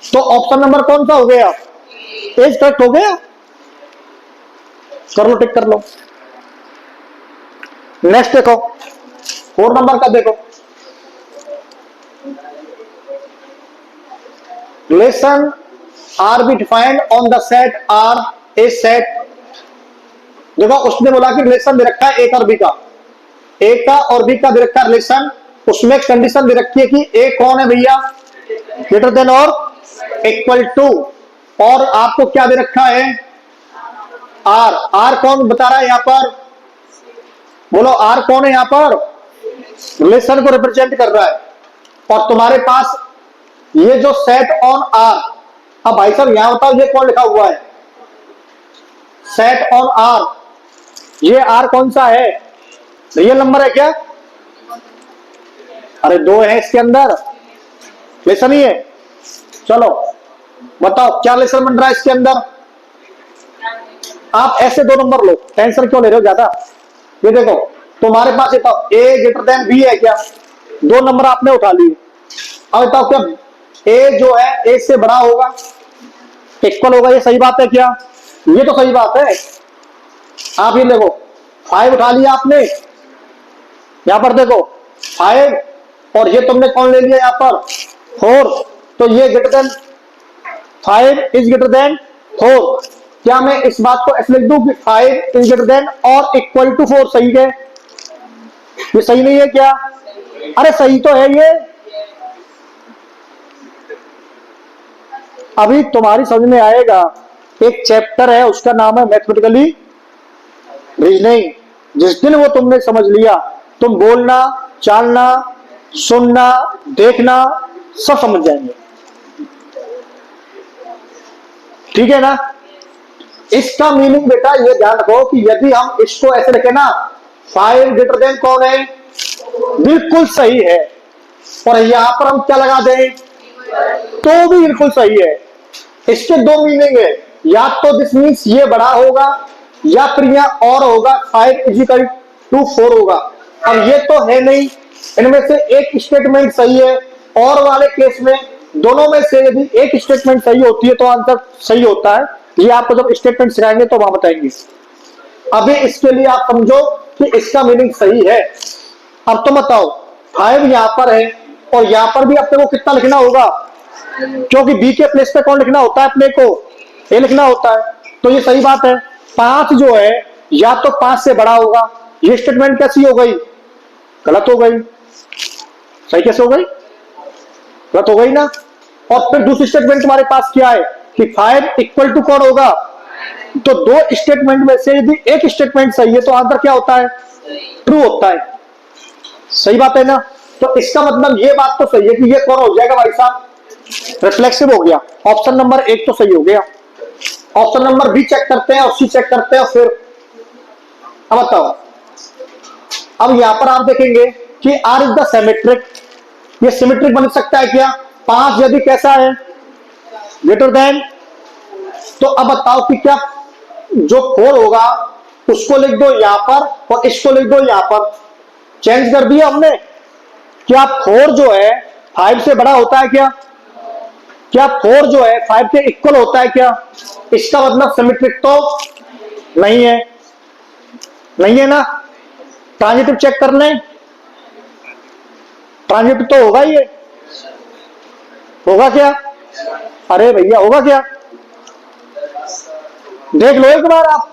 तो ऑप्शन नंबर कौन सा हो गया, एज करेक्ट हो गया, कर लो टिक कर लो। नेक्स्ट देखो 4 नंबर का देखो, relation R be defined on the set R a set. देखो उसने बोला कि रिलेशन दे रखा है ए और बी का, ए का और बी का दे रखा है रिलेशन, उसमें कंडीशन दे रखी है कि ए कौन है भैया, ग्रेटर देन और इक्वल टू, और आपको क्या दे रखा है आर। आर कौन बता रहा है यहां पर, बोलो आर कौन है यहां पर, रिलेशन को रिप्रेजेंट कर रहा है। और तुम्हारे पास ये जो सेट ऑन आर, अब भाई साहब यहां बताओ ये कौन लिखा हुआ है, सेट ऑन आर, ये आर कौन सा है, रियल नंबर है क्या? अरे दो है इसके अंदर, लेसन ही है। चलो बताओ क्या लेसन बन रहा है इसके अंदर? आप ऐसे दो नंबर लो, टेंशन क्यों ले रहे हो ज्यादा? ये देखो तुम्हारे पास बताओ ए ग्रेटर देन बी है क्या? दो नंबर आपने उठा लिए। अब बताओ क्या ए जो है ए से बड़ा होगा, इक्वल होगा, ये सही बात है क्या? ये तो सही बात है। आप ये देखो 5 उठा लिया आपने, यहां पर देखो 5, और ये तुमने कौन ले लिया यहां पर 4, तो ये greater than 5 is greater than 4। क्या मैं इस बात को ऐसे लिख दूं कि 5 इज ग्रेटर देन और इक्वल टू 4, सही है? ये सही नहीं है क्या? अरे सही तो है ये। अभी तुम्हारी समझ में आएगा, एक चैप्टर है उसका नाम है मैथमेटिकली रीजनिंग, जिस दिन वो तुमने समझ लिया, तुम बोलना, चालना, सुनना, देखना सब समझ जाएंगे। ठीक है ना? इसका मीनिंग बेटा ये ध्यान रखो कि यदि हम इसको ऐसे रखें ना, 5 ग्रेटर देन कौन है, बिल्कुल सही है, और यहां पर हम क्या लगा दें तो भी बिल्कुल सही है। इसके दो मीनिंग है, या तो दिस मीन्स ये बड़ा होगा, या फिर यहां और होगा 5 इजिकल टू 4 होगा। अब ये तो है नहीं, इनमें से एक स्टेटमेंट सही है, और वाले केस में दोनों में से यदि एक स्टेटमेंट सही होती है तो आंसर सही होता है। ये आपको जब स्टेटमेंट सिखाएंगे तो वहां बताएंगे। अभी इसके लिए आप समझो कि इसका मीनिंग सही है। अब तो बताओ 5 यहां पर है, और यहां पर भी अपने को कितना लिखना होगा, क्योंकि बी के प्लेस पे कौन लिखना होता है अपने को, ए लिखना होता है, तो ये सही बात है। 5 जो है या तो 5 से बड़ा होगा, ये स्टेटमेंट कैसी हो गई, गलत हो गई। सही कैसे हो गई, गलत हो गई ना। और फिर दूसरी स्टेटमेंट तुम्हारे पास क्या है कि 5 इक्वल टू कौन होगा, तो दो स्टेटमेंट में से यदि एक स्टेटमेंट सही है तो आंसर क्या होता है, ट्रू होता है। सही बात है ना? तो इसका मतलब ये बात तो सही है कि ये कौन हो जाएगा भाई साहब, रिफ्लेक्सिव हो गया। ऑप्शन नंबर 1 तो सही हो गया। ऑप्शन नंबर बी चेक करते हैं और सी चेक करते हैं। फिर अब बताओ, अब यहां पर आप देखेंगे कि आर इज द सिमेट्रिक, ये सिमेट्रिक बन सकता है क्या? 5 यदि कैसा है, ग्रेटर देन, तो अब बताओ कि क्या जो 4 होगा उसको लिख दो यहां पर और इसको लिख दो यहां पर, चेंज कर दिया हमने। क्या 4 जो है 5 से बड़ा होता है क्या? क्या 4 जो है 5 के इक्वल होता है क्या? इसका मतलब सिमेट्रिक तो नहीं है, नहीं है ना। ट्रांजिटिव चेक कर लें, ट्रांजिटिव तो होगा ही, होगा क्या? अरे भैया होगा क्या, देख लो एक बार आप।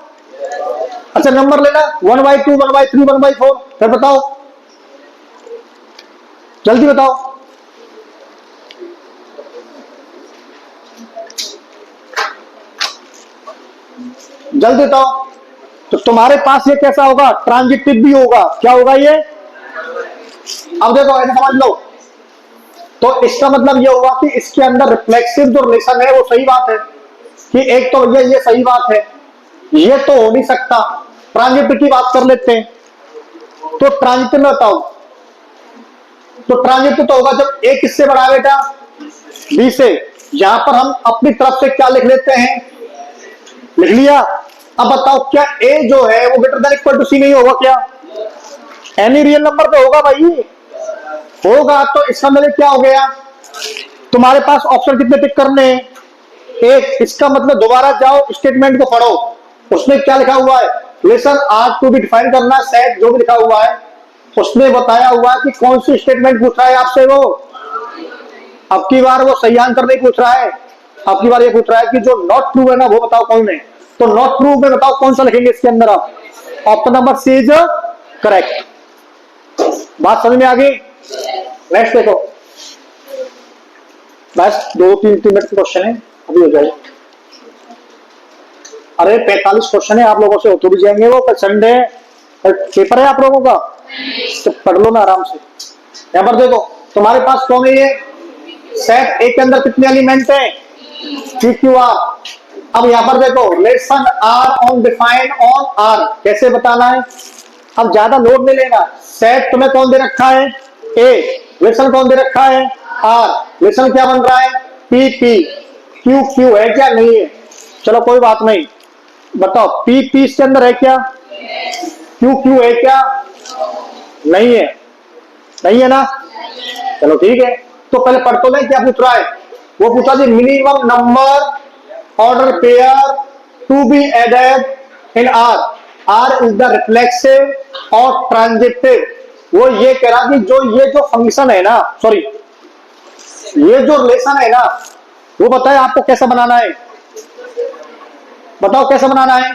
अच्छा नंबर लेना 1/2, 1/3, 1/4, फिर बताओ, जल्दी बताओ। जल्दी बताओ। तो तुम्हारे पास ये कैसा होगा, ट्रांजिटिव भी होगा। क्या होगा ये, अब देखो ऐसे समझ लो, तो इसका मतलब ये होगा कि इसके अंदर रिफ्लेक्सिव जो रिलेशन है वो सही बात है कि एक तो भैया ये सही बात है, ये तो हो नहीं सकता। ट्रांजिटिव की बात कर लेते हैं, तो ट्रांजिटिव में बताओ, तो ट्रांजिटिव तो होगा जब ए किससे बड़ा है बेटा, बी से। यहां पर हम अपनी तरफ से क्या लिख लेते हैं, लिख लिया। अब बताओ क्या ए जो है वो ग्रेटर देन इक्वल टू सी नहीं होगा क्या? एनी रियल नंबर तो होगा भाई, होगा। तो इसका मतलब क्या हो गया, तुम्हारे पास ऑप्शन कितने टिक करने हैं, एक। इसका मतलब दोबारा जाओ स्टेटमेंट को पढ़ो, उसमें क्या लिखा हुआ है, lesson R to be define करना, सेट जो भी लिखा हुआ है उसमें बताया हुआ है कि कौन सी स्टेटमेंट पूछ रहा है आपसे वो। अब की बार वो सही आंसर नहीं पूछ रहा है, अब की बार ये पूछ रहा है कि जो नॉट ट्रू है ना वो बताओ कौन है। तो नॉट ट्रू में बताओ कौन सा लिखेंगे इसके अंदर आप, option number C is correct. बात समझ में आ गई? नेक्स्ट देखो, बस 2-3 मिनट का क्वेश्चन है, अभी हो जाएगा। अरे 45 क्वेश्चन है, आप लोगों से होते भी जाएंगे वो, कल संडे पेपर है आप लोगों का, तो पढ़ लो ना आराम से। यहां पर देखो तुम्हारे पास कौन है, ये सेट ए के अंदर कितने एलिमेंट हैं? P Q R. अब यहां पर देखो relation R on define on R कैसे बताना है। अब ज्यादा लोड नहीं लेना। सेट तुम्हें कौन दे रखा है? ए। रिलेशन कौन दे रखा है? आर। रिलेशन क्या बन रहा है? P P. क्यू क्यू है क्या? नहीं है। चलो कोई बात नहीं, बताओ पी पी इसके अंदर है क्या? क्यू क्यू है क्या? नहीं है। नहीं है ना? चलो ठीक है, तो पहले पढ़ तो लें क्या पूछ रहा है। वो पूछा जी minimum number order pair to be added in R. R is the reflexive और ट्रांजिटिव। वो ये कह रहा कि जो ये जो फंक्शन है ना, सॉरी ये जो रिलेशन है ना, वो बताए आपको कैसा बनाना है। बताओ कैसा बनाना है?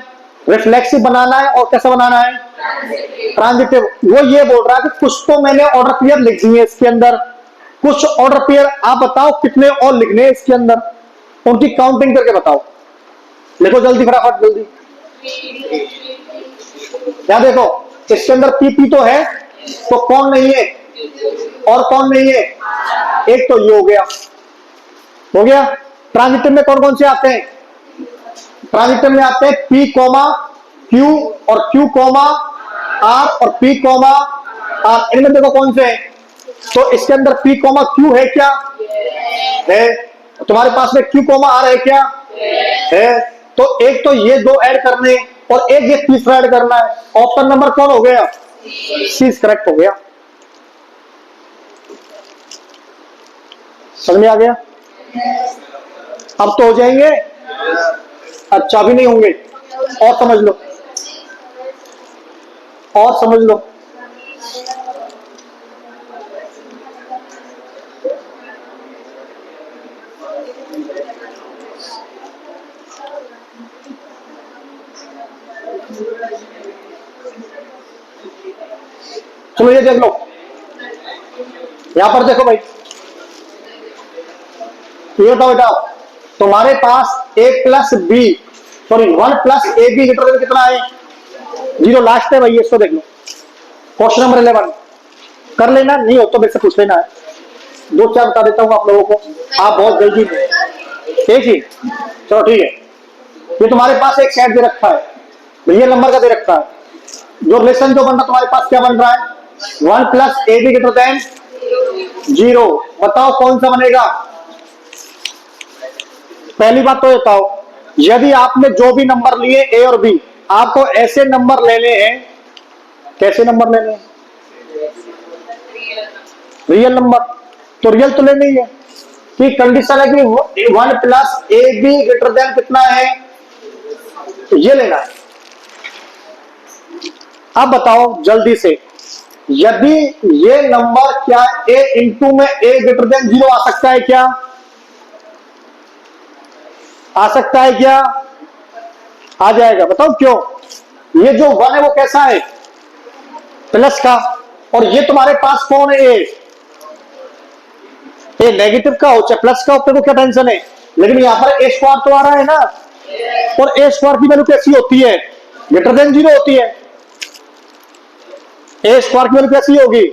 रिफ्लेक्सिव बनाना है और कैसा बनाना है? ट्रांजिटिव। वो ये बोल रहा है कि कुछ तो मैंने ऑर्डर पेयर लिख दिए इसके अंदर, कुछ ऑर्डर पेयर आप बताओ कितने और लिखने हैं इसके अंदर, उनकी काउंटिंग करके बताओ। लिखो जल्दी, फटाफट जल्दी। क्या देखो इसके अंदर पी पी तो है, तो कौन नहीं है और कौन नहीं है? एक तो ये हो गया, हो गया। ट्रांजिटिव में कौन कौन से आते हैं? ट्रांजिटिव में आते हैं पी कॉमा क्यू और क्यू कॉमा आर और पी कॉमा आर। इनमें देखो कौन से हैं। तो इसके अंदर पी कॉमा क्यू है क्या? है। तुम्हारे पास में क्यू कॉमा आर है क्या? है। तो एक तो ये दो ऐड करने और एक ये तीसरा ऐड करना है। ऑप्शन नंबर कौन हो गया? सी करेक्ट हो गया। समझ में आ गया? अब तो हो जाएंगे। अच्छा भी नहीं होंगे, और समझ लो, और समझ लो। चलो ये देख लो, यहां पर देखो भाई, ये बताओ बेटा, तुम्हारे पास A plus B sorry 1 plus A B greater than कितना है? 0 लास्ट है भाई। इसको देख लो, क्वेश्चन नंबर 11 कर लेना, नहीं हो तो मेरे से पूछ लेना है। दो चार बता देता हूँ आप लोगों को, आप बहुत जल्दी में। ठीक ही, चलो ठीक है। ये तुम्हारे पास एक सेट दे रखा है, रियल नंबर का दे रखा है। जो रिलेशन जो बन रहा तुम्हारे पास क्या बन रहा है? 1 plus A B greater then 0। बताओ कौन सा बनेगा? पहली बात तो बताओ, यदि आपने जो भी नंबर लिए ए और बी, आपको ऐसे नंबर लेने हैं। कैसे नंबर लेने हैं? Real number. तो रियल तो लेने ही है कि कंडीशन है कि 1 plus A B greater than कितना है? तो ये लेना है। अब बताओ जल्दी से, यदि ये नंबर क्या ए इंटू में ए ग्रेटर देन 0 आ सकता है क्या? आ सकता है क्या? आ जाएगा। बताओ क्यों? ये जो 1 है वो कैसा है? प्लस का। और ये तुम्हारे पास कौन है? ए नेगेटिव का हो चाहे प्लस का हो, तेरे को क्या टेंशन है। लेकिन यहां पर ए स्क्वायर तो आ रहा है ना, और ए स्क्वायर की वैल्यू कैसी होती है? ग्रेटर देन 0 होती है। ए स्क्वायर की वैल्यू कैसी होगी?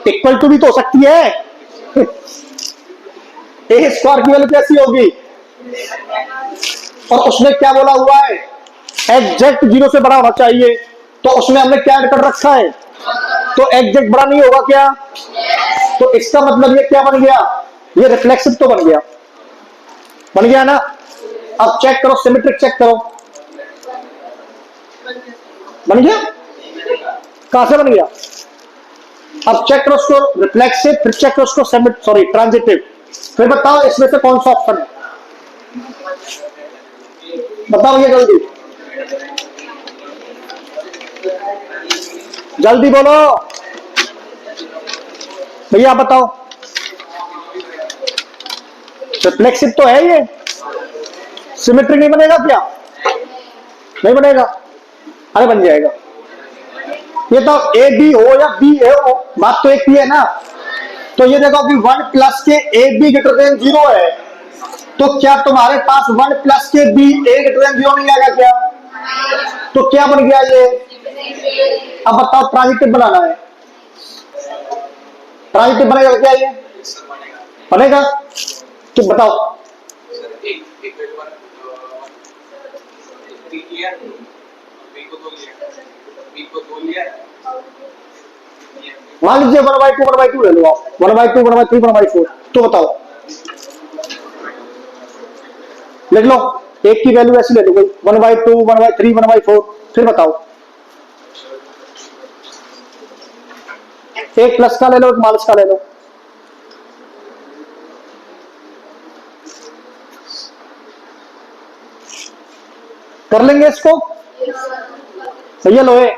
इक्वल टू भी तो हो सकती है। ए स्क्वायर की वैल्यू कैसी होगी? और उसमें क्या बोला हुआ है? एग्जैक्ट 0 से बड़ा होना चाहिए। तो उसमें हमने क्या ऐड कर रखा है? तो एग्जैक्ट बड़ा नहीं होगा क्या? तो इसका मतलब ये क्या बन गया? ये रिफ्लेक्सिव तो बन गया। बन गया ना? अब चेक करो, सिमेट्रिक चेक करो। बन गया? कहां से बन गया? अब चेक करो उसको रिफ्लेक्सिव, फिर चेक करो उसको सॉरी ट्रांजिटिव। फिर बताओ इसमें से कौन सा ऑप्शन है? बताओ ये जल्दी, जल्दी बोलो भैया, बताओ। रिफ्लेक्सिव तो है ये, सिमेट्रिक नहीं बनेगा क्या? नहीं बनेगा। अरे बन जाएगा। ये तो ए बी हो या बी ए हो, बात तो एक ही है ना। तो ये देखो कि 1 प्लस के ए बी ग्रेटर देन 0 है, तो क्या तुम्हारे पास 1 प्लस के बी ए ग्रेटर देन 0 नहीं आएगा क्या? तो क्या बन गया ये? अब बताओ ट्रांजिटिव बनाना है। ट्रांजिटिव बनेगा क्या ये? बनेगा? तो बताओ। मान लीजिए 1/2 ले लो आप, 1/2 1/3 1/4, तो बताओ, लिख लो। एक की वैल्यू ऐसी ले लो कोई 1/2 1/3 1/4, फिर बताओ। एक प्लस का ले लो, एक माइनस का ले लो। कर लेंगे इसको? सही है लोहे।